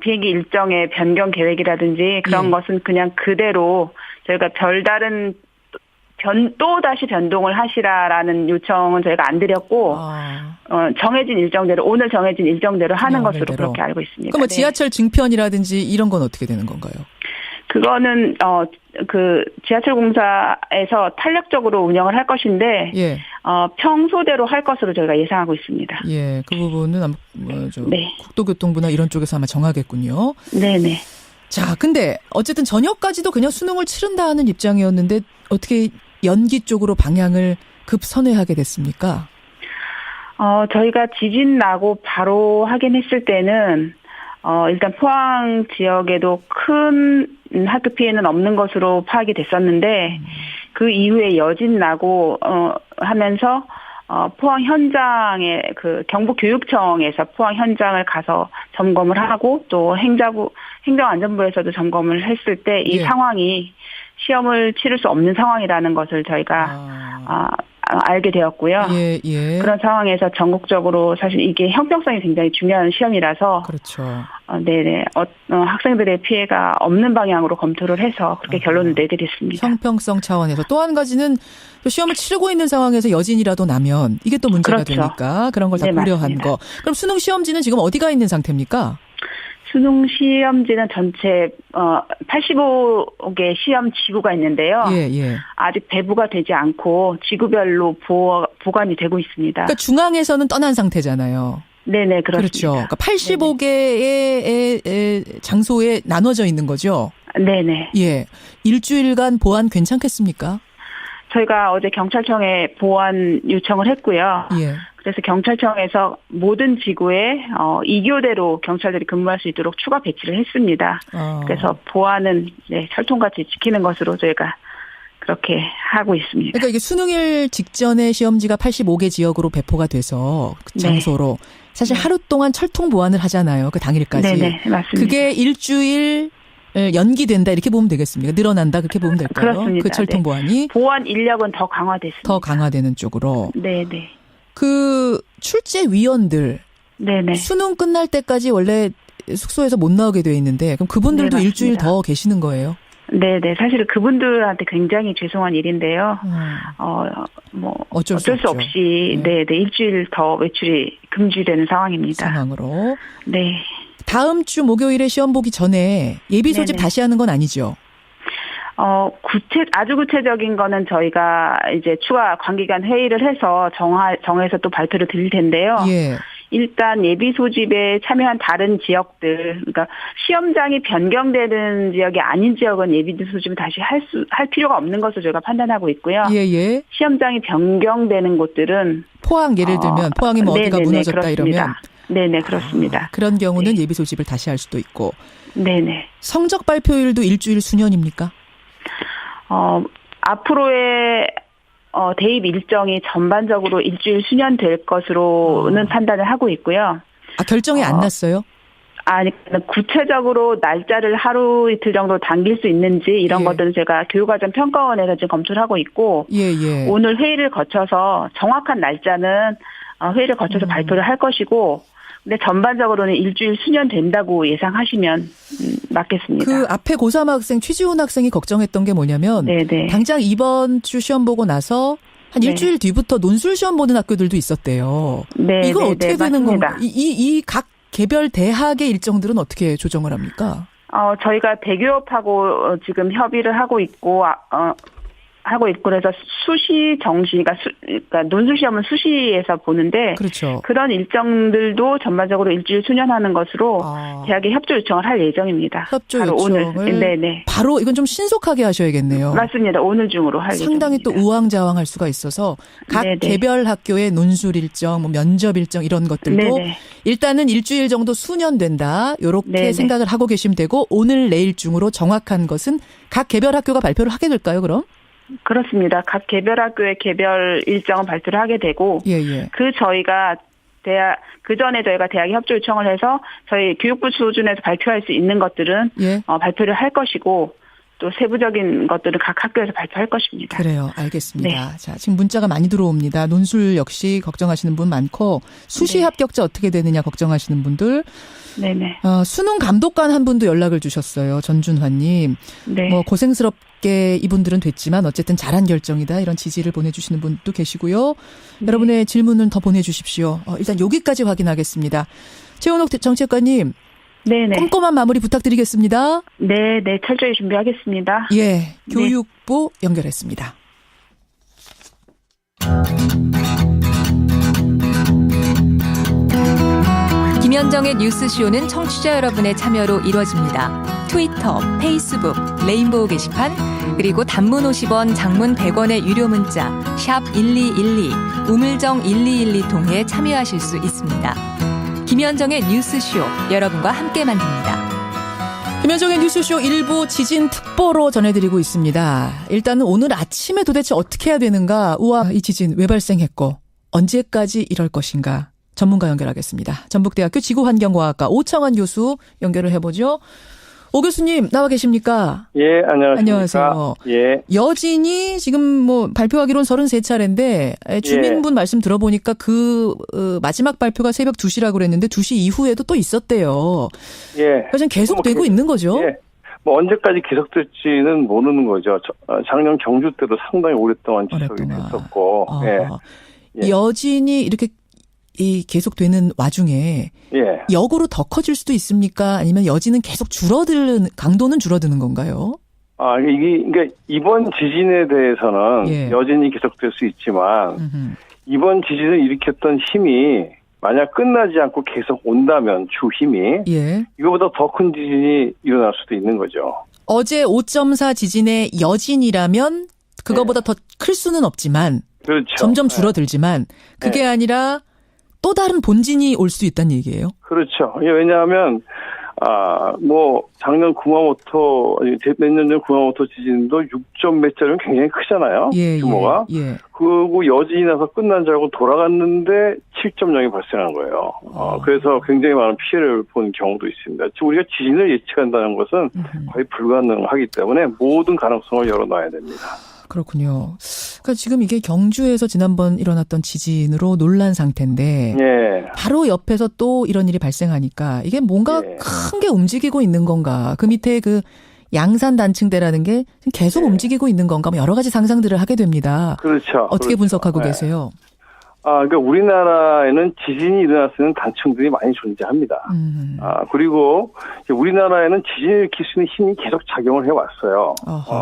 비행기 일정의 변경 계획이라든지 그런 것은 그냥 그대로 저희가 별다른 또다시 변동을 하시라라는 요청은 저희가 안 드렸고 정해진 일정대로 오늘 정해진 일정대로 하는 것으로 그렇게 알고 있습니다. 그럼 뭐 지하철 증편이라든지 이런 건 어떻게 되는 건가요? 그거는 그 지하철 공사에서 탄력적으로 운영을 할 것인데 평소대로 할 것으로 저희가 예상하고 있습니다. 그 부분은 국토교통부나 이런 쪽에서 아마 정하겠군요. 네네. 자, 근데 어쨌든 저녁까지도 그냥 수능을 치른다 하는 입장이었는데 어떻게 연기 쪽으로 방향을 급선회하게 됐습니까? 저희가 지진 나고 바로 확인했을 때는 일단 포항 지역에도 큰 학교 피해는 없는 것으로 파악이 됐었는데 그 이후에 여진 나고 하면서 포항 현장에 그 경북교육청에서 포항 현장을 가서 점검을 하고 또 행정안전부에서도 점검을 했을 때 이 상황이 시험을 치를 수 없는 상황이라는 것을 저희가 알게 되었고요. 그런 상황에서 전국적으로 사실 이게 형평성이 굉장히 중요한 시험이라서 학생들의 피해가 없는 방향으로 검토를 해서 그렇게 결론을 내드렸습니다. 형평성 차원에서 또 한 가지는 시험을 치르고 있는 상황에서 여진이라도 나면 이게 또 문제가 되니까 그런 걸 다 고려한 거. 그럼 수능 시험지는 지금 어디가 있는 상태입니까? 수능 시험지는 전체 85개 시험 지구가 있는데요. 아직 배부가 되지 않고 지구별로 보관이 되고 있습니다. 그러니까 중앙에서는 떠난 상태잖아요. 네네, 그렇습니다. 그렇죠. 그러니까 85개의 장소에 나눠져 있는 거죠. 네네. 일주일간 보안 괜찮겠습니까? 저희가 어제 경찰청에 보안 요청을 했고요. 그래서 경찰청에서 모든 지구에 2교대로 경찰들이 근무할 수 있도록 추가 배치를 했습니다. 그래서 보안은 철통같이 지키는 것으로 저희가 그렇게 하고 있습니다. 그러니까 이게 수능일 직전에 시험지가 85개 지역으로 배포가 돼서 그 장소로 사실 하루 동안 철통 보안을 하잖아요. 그 당일까지. 네네, 맞습니다. 그게 일주일 연기된다 이렇게 보면 되겠습니까? 늘어난다 그렇게 보면 될까요? 그렇습니다. 그 철통 보안이. 보안 인력은 더 강화됐습니다. 더 강화되는 쪽으로. 네네. 그 출제위원들. 수능 끝날 때까지 원래 숙소에서 못 나오게 돼 있는데 그럼 그분들도 일주일 더 계시는 거예요? 네네. 사실은 그분들한테 굉장히 죄송한 일인데요. 어쩔 수 없이 일주일 더 외출이 금지되는 상황으로. 네. 다음 주 목요일에 시험 보기 전에 예비 소집 다시 하는 건 아니죠? 아주 구체적인 거는 저희가 이제 추가 관계간 회의를 해서 정해서 또 발표를 드릴 텐데요. 일단 예비 소집에 참여한 다른 지역들, 그러니까 시험장이 변경되는 지역이 아닌 지역은 예비 소집을 다시 할 필요가 없는 것으로 저희가 판단하고 있고요. 시험장이 변경되는 곳들은 포항 예를 들면 포항이 뭐 어디가 무너졌다 그렇습니다. 이러면 네네, 그렇습니다. 그런 경우는 예비 소집을 다시 할 수도 있고. 네네. 성적 발표일도 일주일 수년입니까? 앞으로의 대입 일정이 전반적으로 일주일 수년될 것으로는 판단을 하고 있고요. 결정이 안 났어요? 아니, 구체적으로 날짜를 하루 이틀 정도 당길 수 있는지 이런 것들은 제가 교육과정 평가원에서 지금 검토를 하고 있고 오늘 회의를 거쳐서 정확한 날짜는 회의를 거쳐서 발표를 할 것이고 근데 전반적으로는 일주일 수년 된다고 예상하시면 맞겠습니다. 그 앞에 고3 학생 최지훈 학생이 걱정했던 게 뭐냐면 당장 이번 주 시험 보고 나서 한 일주일 뒤부터 논술 시험 보는 학교들도 있었대요. 이건 어떻게 되는 건가? 이 각 개별 대학의 일정들은 어떻게 조정을 합니까? 저희가 대교협하고 지금 협의를 하고 있고 그래서 수시 정시, 그러니까 논술 시험은 수시에서 보는데 그렇죠. 그런 일정들도 전반적으로 일주일 수년하는 것으로 대학에 협조 요청을 할 예정입니다. 협조 바로 요청을 오늘. 네네. 바로 이건 좀 신속하게 하셔야겠네요. 맞습니다. 오늘 중으로 할 상당히 예정입니다. 또 우왕좌왕할 수가 있어서 각 개별 학교의 논술 일정, 면접 일정 이런 것들도 일단은 일주일 정도 수년된다. 이렇게 생각을 하고 계시면 되고 오늘 내일 중으로 정확한 것은 각 개별 학교가 발표를 하게 될까요, 그럼? 그렇습니다. 각 개별 학교의 개별 일정은 발표를 하게 되고, 그 전에 저희가 대학에 협조 요청을 해서 저희 교육부 수준에서 발표할 수 있는 것들은 발표를 할 것이고, 또 세부적인 것들은 각 학교에서 발표할 것입니다. 그래요. 알겠습니다. 자, 지금 문자가 많이 들어옵니다. 논술 역시 걱정하시는 분 많고, 수시 합격자 어떻게 되느냐 걱정하시는 분들. 네네. 수능 감독관 한 분도 연락을 주셨어요. 전준환님. 뭐 고생스럽게 이분들은 됐지만 어쨌든 잘한 결정이다. 이런 지지를 보내주시는 분도 계시고요. 여러분의 질문은 더 보내주십시오. 일단 여기까지 확인하겠습니다. 최원옥 정책관님. 네네. 꼼꼼한 마무리 부탁드리겠습니다. 네네. 철저히 준비하겠습니다. 교육부 연결했습니다. 김현정의 뉴스쇼는 청취자 여러분의 참여로 이루어집니다. 트위터, 페이스북, 레인보우 게시판, 그리고 단문 50원, 장문 100원의 유료 문자 샵 1212, 우물정 1212 통해 참여하실 수 있습니다. 김현정의 뉴스쇼, 여러분과 함께 만듭니다. 김현정의 뉴스쇼 일부 지진 특보로 전해드리고 있습니다. 일단은 오늘 아침에 도대체 어떻게 해야 되는가, 우와 이 지진 왜 발생했고 언제까지 이럴 것인가, 전문가 연결하겠습니다. 전북대학교 지구환경과학과 오창환 교수 연결을 해보죠. 오 교수님 나와 계십니까? 예, 안녕하십니까. 안녕하세요. 예. 여진이 지금 뭐 발표하기로는 33차례인데 주민분 말씀 들어보니까 마지막 발표가 새벽 2시라고 그랬는데 2시 이후에도 또 있었대요. 그래서 계속 되고 있는 거죠? 뭐 언제까지 계속될지는 모르는 거죠. 작년 경주 때도 상당히 오랫동안 지속이 됐었고. 여진이 이렇게 계속되는 와중에 역으로 더 커질 수도 있습니까? 아니면 여진은 계속 강도는 줄어드는 건가요? 그러니까 이번 지진에 대해서는 여진이 계속될 수 있지만 이번 지진을 일으켰던 힘이 만약 끝나지 않고 계속 온다면 주 힘이 이거보다 더 큰 지진이 일어날 수도 있는 거죠. 어제 5.4 지진의 여진이라면 그거보다 더 클 수는 없지만 점점 줄어들지만 그게 아니라 또 다른 본진이 올 수 있다는 얘기예요? 그렇죠. 왜냐하면 작년 구마모토, 몇 년 전 구마모토 지진도 6점 몇 자리면 굉장히 크잖아요. 규모가. 그리고 여진이 나서 끝난 줄 알고 돌아갔는데 7.0이 발생한 거예요. 그래서 굉장히 많은 피해를 본 경우도 있습니다. 우리가 지진을 예측한다는 것은 거의 불가능하기 때문에 모든 가능성을 열어놔야 됩니다. 그렇군요. 그러니까 지금 이게 경주에서 지난번 일어났던 지진으로 놀란 상태인데 바로 옆에서 또 이런 일이 발생하니까 이게 뭔가 큰 게 움직이고 있는 건가. 그 밑에 그 양산 단층대라는 게 계속 움직이고 있는 건가. 여러 가지 상상들을 하게 됩니다. 그렇죠. 어떻게 분석하고 계세요? 그러니까 우리나라에는 지진이 일어날 수 있는 단층들이 많이 존재합니다. 그리고 우리나라에는 지진을 일으킬 수 있는 힘이 계속 작용을 해왔어요.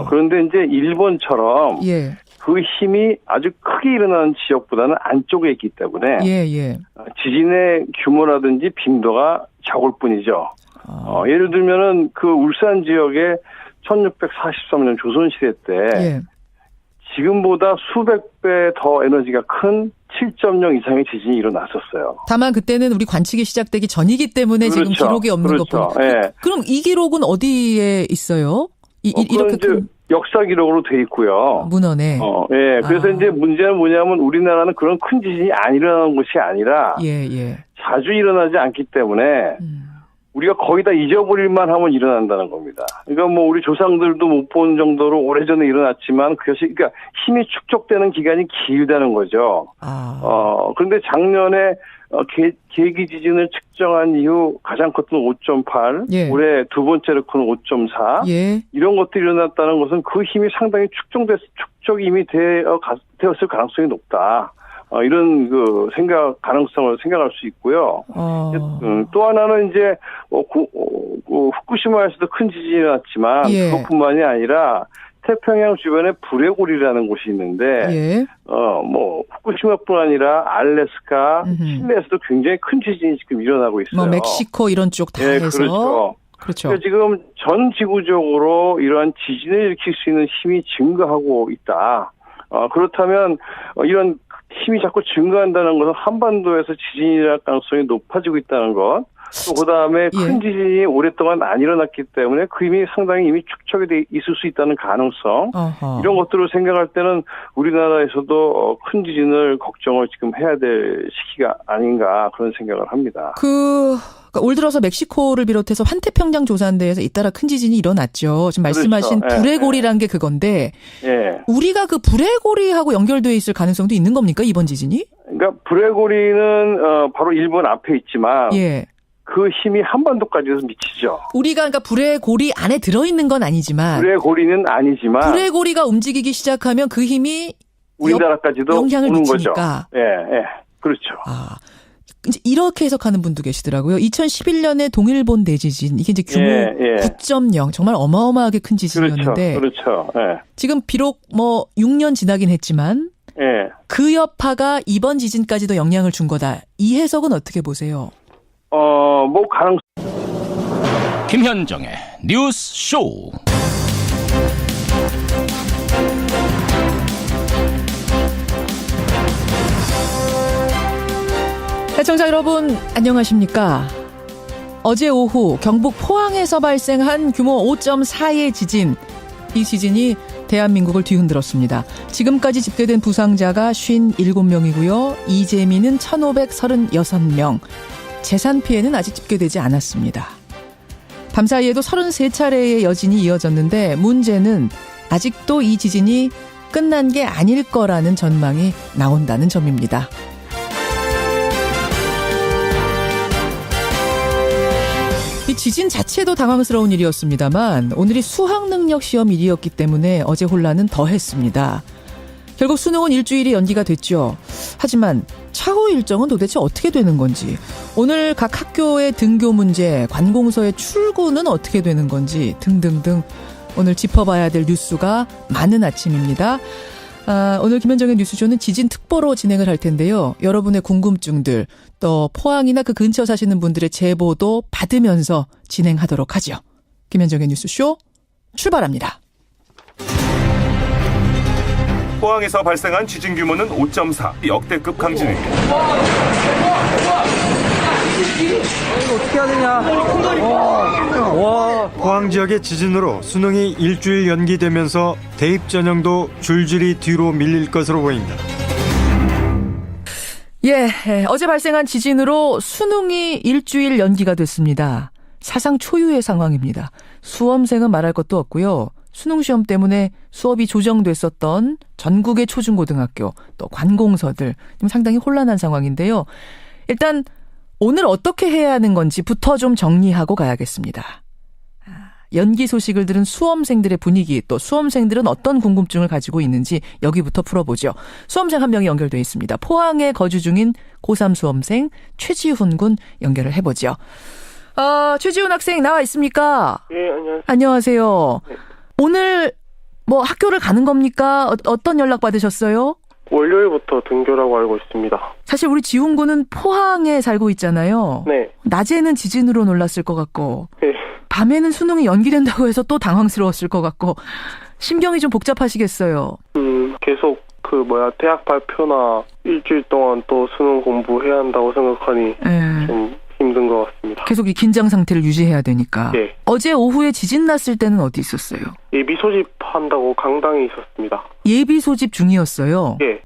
그런데 이제 일본처럼 그 힘이 아주 크게 일어나는 지역보다는 안쪽에 있기 때문에 지진의 규모라든지 빈도가 적을 뿐이죠. 예를 들면은 그 울산 지역에 1643년 조선시대 때 지금보다 수백 배 더 에너지가 큰 7.0 이상의 지진이 일어났었어요. 다만 그때는 우리 관측이 시작되기 전이기 때문에 그렇죠. 지금 기록이 없는 것뿐. 예. 그럼 이 기록은 어디에 있어요? 이렇게 큰 역사 기록으로 돼 있고요. 문헌에. 예. 그래서 이제 문제는 뭐냐면 우리나라는 그런 큰 지진이 안 일어나는 것이 아니라 자주 일어나지 않기 때문에 우리가 거의 다 잊어버릴만 하면 일어난다는 겁니다. 그러니까 뭐 우리 조상들도 못 본 정도로 오래전에 일어났지만 그것이 그러니까 힘이 축적되는 기간이 길다는 거죠. 그런데 작년에 계기 지진을 측정한 이후 가장 컸던 5.8, 올해 두 번째로 큰 5.4 이런 것들이 일어났다는 것은 그 힘이 상당히 축적이 이미 되었을 가능성이 높다. 이런 가능성을 생각할 수 있고요. 또 하나는 이제 후쿠시마에서도 큰 지진이 일어났지만 그것뿐만이 아니라 태평양 주변에 브레골이라는 곳이 있는데 후쿠시마뿐 아니라 알래스카, 칠레에서도 굉장히 큰 지진이 지금 일어나고 있어요. 뭐 멕시코 이런 쪽 다 해서 그렇죠. 그러니까 지금 전 지구적으로 이러한 지진을 일으킬 수 있는 힘이 증가하고 있다. 그렇다면 이런 힘이 자꾸 증가한다는 것은 한반도에서 지진이 일어날 가능성이 높아지고 있다는 것. 또 그다음에 큰 지진이 오랫동안 안 일어났기 때문에 그 힘이 상당히 이미 축적이 돼 있을 수 있다는 가능성. 이런 것들을 생각할 때는 우리나라에서도 큰 지진을 걱정을 지금 해야 될 시기가 아닌가 그런 생각을 합니다. 그러니까 올 들어서 멕시코를 비롯해서 환태평양 조산대에서 잇따라 큰 지진이 일어났죠. 지금 말씀하신 브레골이라는 게 그건데 우리가 그 브레골이하고 연결되어 있을 가능성도 있는 겁니까 이번 지진이? 그러니까 브레골이는 바로 일본 앞에 있지만 그 힘이 한반도까지도 미치죠. 우리가 그러니까 브레골이 안에 들어있는 건 아니지만 브레골이는 아니지만 브레골이가 움직이기 시작하면 그 힘이 우리나라까지도 영향을 오는 미치니까. 거죠. 그렇죠. 이제 이렇게 해석하는 분도 계시더라고요. 2011년에 동일본 대지진 이게 이제 규모 9.0 정말 어마어마하게 큰 지진이었는데 그렇죠. 지금 비록 뭐 6년 지나긴 했지만 그 여파가 이번 지진까지도 영향을 준 거다. 이 해석은 어떻게 보세요? 김현정의 뉴스 쇼. 시청자 여러분 안녕하십니까? 어제 오후 경북 포항에서 발생한 규모 5.4의 지진. 이 지진이 대한민국을 뒤흔들었습니다. 지금까지 집계된 부상자가 57명이고요. 이재민은 1,536명. 재산 피해는 아직 집계되지 않았습니다. 밤사이에도 33차례의 여진이 이어졌는데 문제는 아직도 이 지진이 끝난 게 아닐 거라는 전망이 나온다는 점입니다. 이 지진 자체도 당황스러운 일이었습니다만 오늘이 수학능력 시험 일이었기 때문에 어제 혼란은 더했습니다. 결국 수능은 일주일이 연기가 됐죠. 하지만 차후 일정은 도대체 어떻게 되는 건지, 오늘 각 학교의 등교 문제, 관공서의 출구는 어떻게 되는 건지 등등등 오늘 짚어봐야 될 뉴스가 많은 아침입니다. 오늘 김현정의 뉴스쇼는 지진 특보로 진행을 할 텐데요. 여러분의 궁금증들, 또 포항이나 그 근처 사시는 분들의 제보도 받으면서 진행하도록 하죠. 김현정의 뉴스쇼 출발합니다. 포항에서 발생한 지진 규모는 5.4, 역대급 강진입니다. 어떻게 해야 되냐? 포항 지역의 지진으로 수능이 일주일 연기되면서 대입 전형도 줄줄이 뒤로 밀릴 것으로 보인다. 어제 발생한 지진으로 수능이 일주일 연기가 됐습니다. 사상 초유의 상황입니다. 수험생은 말할 것도 없고요. 수능 시험 때문에 수업이 조정됐었던 전국의 초중고등학교, 또 관공서들 좀 상당히 혼란한 상황인데요. 일단 오늘 어떻게 해야 하는 건지부터 좀 정리하고 가야겠습니다. 연기 소식을 들은 수험생들의 분위기, 또 수험생들은 어떤 궁금증을 가지고 있는지 여기부터 풀어보죠. 수험생 한 명이 연결되어 있습니다. 포항에 거주 중인 고3 수험생 최지훈 군 연결을 해보죠. 최지훈 학생 나와 있습니까? 안녕하세요. 안녕하세요. 오늘 뭐 학교를 가는 겁니까? 어떤 연락 받으셨어요? 월요일부터 등교라고 알고 있습니다. 사실 우리 지훈 군은 포항에 살고 있잖아요. 네. 낮에는 지진으로 놀랐을 것 같고 네. 밤에는 수능이 연기된다고 해서 또 당황스러웠을 것 같고 심경이 좀 복잡하시겠어요. 계속 대학 발표나 일주일 동안 또 수능 공부해야 한다고 생각하니 좀 힘든 것 같습니다. 계속 이 긴장 상태를 유지해야 되니까. 네. 어제 오후에 지진 났을 때는 어디 있었어요? 예비 소집한다고 강당에 있었습니다. 예비 소집 중이었어요? 예.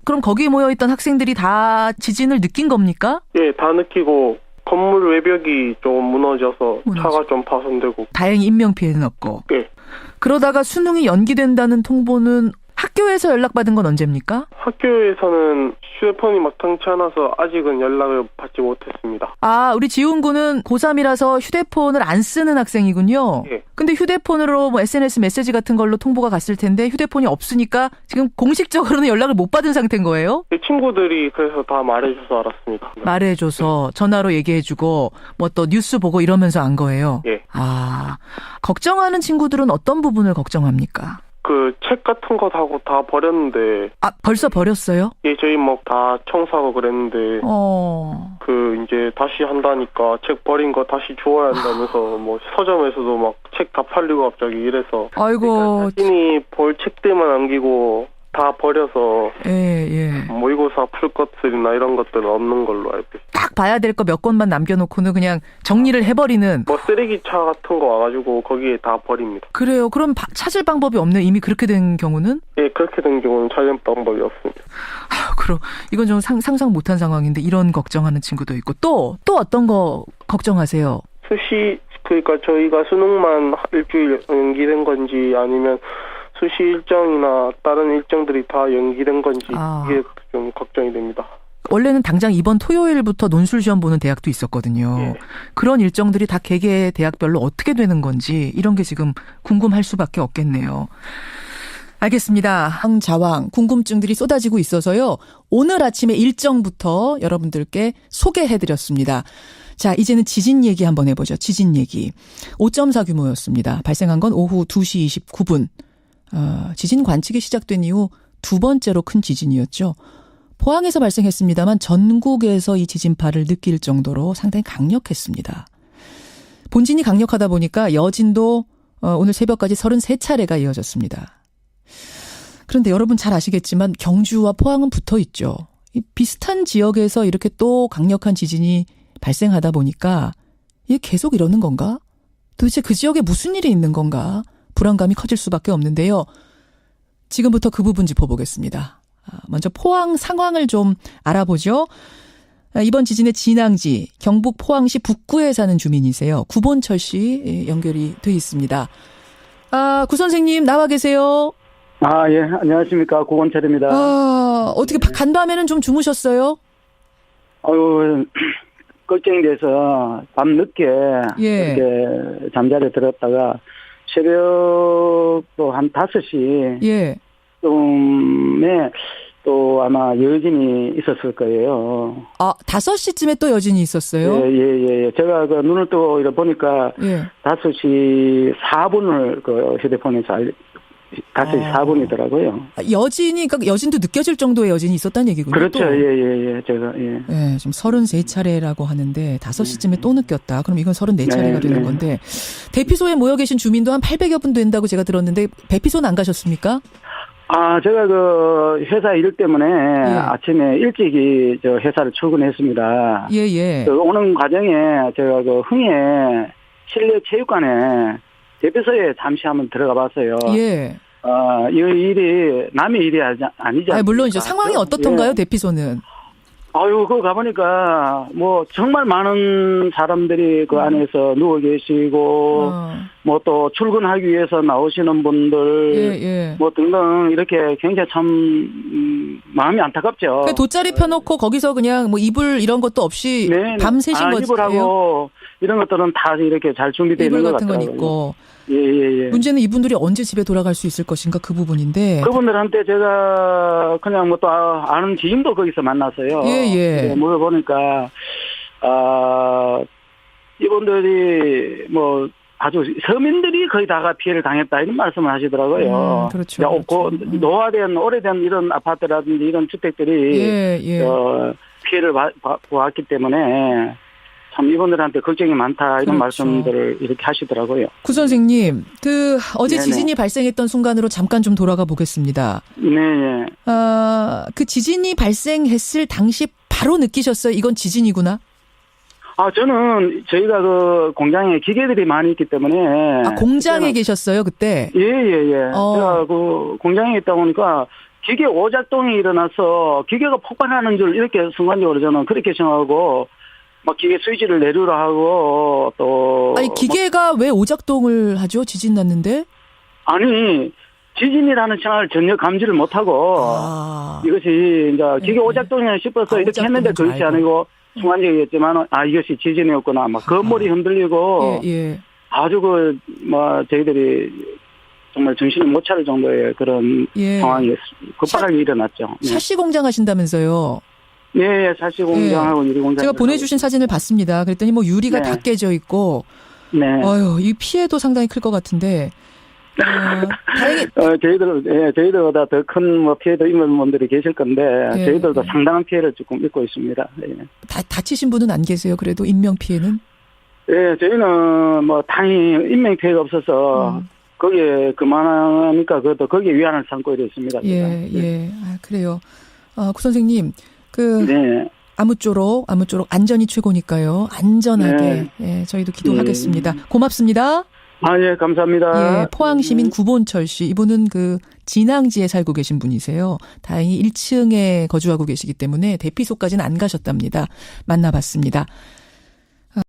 그럼 거기에 모여있던 학생들이 다 지진을 느낀 겁니까? 예, 다 느끼고 건물 외벽이 조금 무너져서 차가 좀 파손되고. 다행히 인명피해는 없고. 예. 그러다가 수능이 연기된다는 통보는 학교에서 연락받은 건 언제입니까? 학교에서는 휴대폰이 마땅치 않아서 아직은 연락을 받지 못했습니다. 우리 지훈 군은 고3이라서 휴대폰을 안 쓰는 학생이군요. 예. 근데 휴대폰으로 SNS 메시지 같은 걸로 통보가 갔을 텐데 휴대폰이 없으니까 지금 공식적으로는 연락을 못 받은 상태인 거예요? 제 친구들이 그래서 다 말해줘서 알았습니다. 말해줘서 전화로 얘기해주고 뭐 또 뉴스 보고 이러면서 안 거예요? 예. 걱정하는 친구들은 어떤 부분을 걱정합니까? 책 같은 거 다 버렸는데. 벌써 버렸어요? 예, 저희 다 청소하고 그랬는데. 이제 다시 한다니까 책 버린 거 다시 주워야 한다면서 서점에서도 책 다 팔리고 갑자기 이래서. 아이고. 그러니까 자신이 볼 책들만 남기고 다 버려서. 예. 모의고사 풀 것들이나 이런 것들은 없는 걸로 알고 있어요. 딱 봐야 될 거 몇 권만 남겨놓고는 그냥 정리를 해버리는. 쓰레기차 같은 거 와가지고 거기에 다 버립니다. 그래요. 그럼 찾을 방법이 없네. 이미 그렇게 된 경우는? 예, 그렇게 된 경우는 찾을 방법이 없습니다. 그럼 이건 좀 상상 못한 상황인데 이런 걱정하는 친구도 있고 또 어떤 거 걱정하세요? 그러니까 저희가 수능만 일주일 연기된 건지 아니면 수시 일정이나 다른 일정들이 다 연기된 건지 이게 좀 걱정이 됩니다. 원래는 당장 이번 토요일부터 논술 시험 보는 대학도 있었거든요. 예. 그런 일정들이 다 개개 대학별로 어떻게 되는 건지 이런 게 지금 궁금할 수밖에 없겠네요. 알겠습니다. 항자왕 궁금증들이 쏟아지고 있어서요. 오늘 아침에 일정부터 여러분들께 소개해드렸습니다. 자, 이제는 지진 얘기 한번 해보죠. 지진 얘기. 5.4 규모였습니다. 발생한 건 오후 2시 29분. 지진 관측이 시작된 이후 두 번째로 큰 지진이었죠. 포항에서 발생했습니다만 전국에서 이 지진파를 느낄 정도로 상당히 강력했습니다. 본진이 강력하다 보니까 여진도 오늘 새벽까지 33차례가 이어졌습니다. 그런데 여러분 잘 아시겠지만 경주와 포항은 붙어 있죠. 이 비슷한 지역에서 이렇게 또 강력한 지진이 발생하다 보니까 이게 계속 이러는 건가? 도대체 그 지역에 무슨 일이 있는 건가? 불안감이 커질 수밖에 없는데요. 지금부터 그 부분 짚어보겠습니다. 먼저 포항 상황을 좀 알아보죠. 이번 지진의 진앙지 경북 포항시 북구에 사는 주민이세요. 구본철 씨 연결이 돼 있습니다. 구 선생님 나와 계세요. 예. 안녕하십니까. 구본철입니다. 어떻게 간밤에는 좀 주무셨어요? 걱정이 돼서 밤늦게 이렇게 잠자리에 들었다가 새벽도 한 5시 쯤에 또 아마 여진이 있었을 거예요. 5시쯤에 또 여진이 있었어요? 예. 제가 눈을 뜨고 이래 보니까 5시 4분을 휴대폰에서 5시 4분이더라고요. 여진이, 그러니까 여진도 느껴질 정도의 여진이 있었다는 얘기군요. 그렇죠. 예. 제가, 지금 33차례라고 하는데 5시쯤에 또 느꼈다. 그럼 이건 34차례가 되는 건데. 대피소에 모여 계신 주민도 한 800여 분 된다고 제가 들었는데, 대피소는 안 가셨습니까? 제가 회사 일 때문에 아침에 일찍이 회사를 출근했습니다. 오는 과정에 제가 흥에 실내 체육관에 대피소에 잠시 한번 들어가 봤어요. 이 일이 남의 일이 아니지. 물론이죠. 상황이 어떻던가요, 대피소는? 그거 가보니까, 정말 많은 사람들이 그 안에서 누워 계시고, 또 출근하기 위해서 나오시는 분들, 등등, 이렇게 굉장히 참, 마음이 안타깝죠. 돗자리 펴놓고 거기서 그냥 이불 이런 것도 없이 밤새신 거죠? 이불하고, 이런 것들은 다 이렇게 잘 준비되어 있는 것 같아요. 이불 같은 건 있고. 예. 문제는 이분들이 언제 집에 돌아갈 수 있을 것인가 그 부분인데. 그분들한테 제가 그냥 또 아는 지인도 거기서 만났어요. 물어보니까 이분들이 아주 서민들이 거의 다가 피해를 당했다 이런 말씀을 하시더라고요. 그렇죠. 노화된 오래된 이런 아파트라든지 이런 주택들이 피해를 보았기 때문에 참 이분들한테 걱정이 많다 이런 그렇죠. 말씀들을 이렇게 하시더라고요. 구 선생님, 어제 네네. 지진이 발생했던 순간으로 잠깐 좀 돌아가 보겠습니다. 네. 그 지진이 발생했을 당시 바로 느끼셨어요? 이건 지진이구나? 저는 저희가 그 공장에 기계들이 많이 있기 때문에. 공장에 계셨어요, 그때? 예. 제가 그 공장에 있다 보니까 기계 오작동이 일어나서 기계가 폭발하는 줄 이렇게 순간적으로 저는 그렇게 생각하고 막 기계 스위치를 내리라 하고 또. 아니, 기계가 왜 오작동을 하죠? 지진 났는데? 아니, 지진이라는 생각을 전혀 감지를 못하고 이것이 이제 기계 오작동이나 싶어서 이렇게 했는데 그렇지 아니고 순간적이었지만 이것이 지진이었구나. 막 건물이 흔들리고 아주 저희들이 정말 정신을 못 차릴 정도의 그런 상황이 급박하게 일어났죠. 샤시 공장 하신다면서요? 네, 샤시 공장하고 유리 공장. 제가 보내주신 사진을 봤습니다. 그랬더니 유리가 다 깨져 있고, 이 피해도 상당히 클 것 같은데. 다행히 저희들보다 더 큰 피해도 입은 분들이 계실 건데 저희들도 상당한 피해를 조금 입고 있습니다. 다치신 분은 안 계세요? 그래도 인명 피해는? 네, 저희는 다행히 인명 피해가 없어서 거기에 그만하니까 그것도 거기에 위안을 삼고 있습니다. 그래요. 구 선생님, 아무쪼록 안전이 최고니까요. 안전하게 저희도 기도하겠습니다. 고맙습니다. 예, 감사합니다. 포항시민 구본철 씨. 이분은 진앙지에 살고 계신 분이세요. 다행히 1층에 거주하고 계시기 때문에 대피소까지는 안 가셨답니다. 만나봤습니다.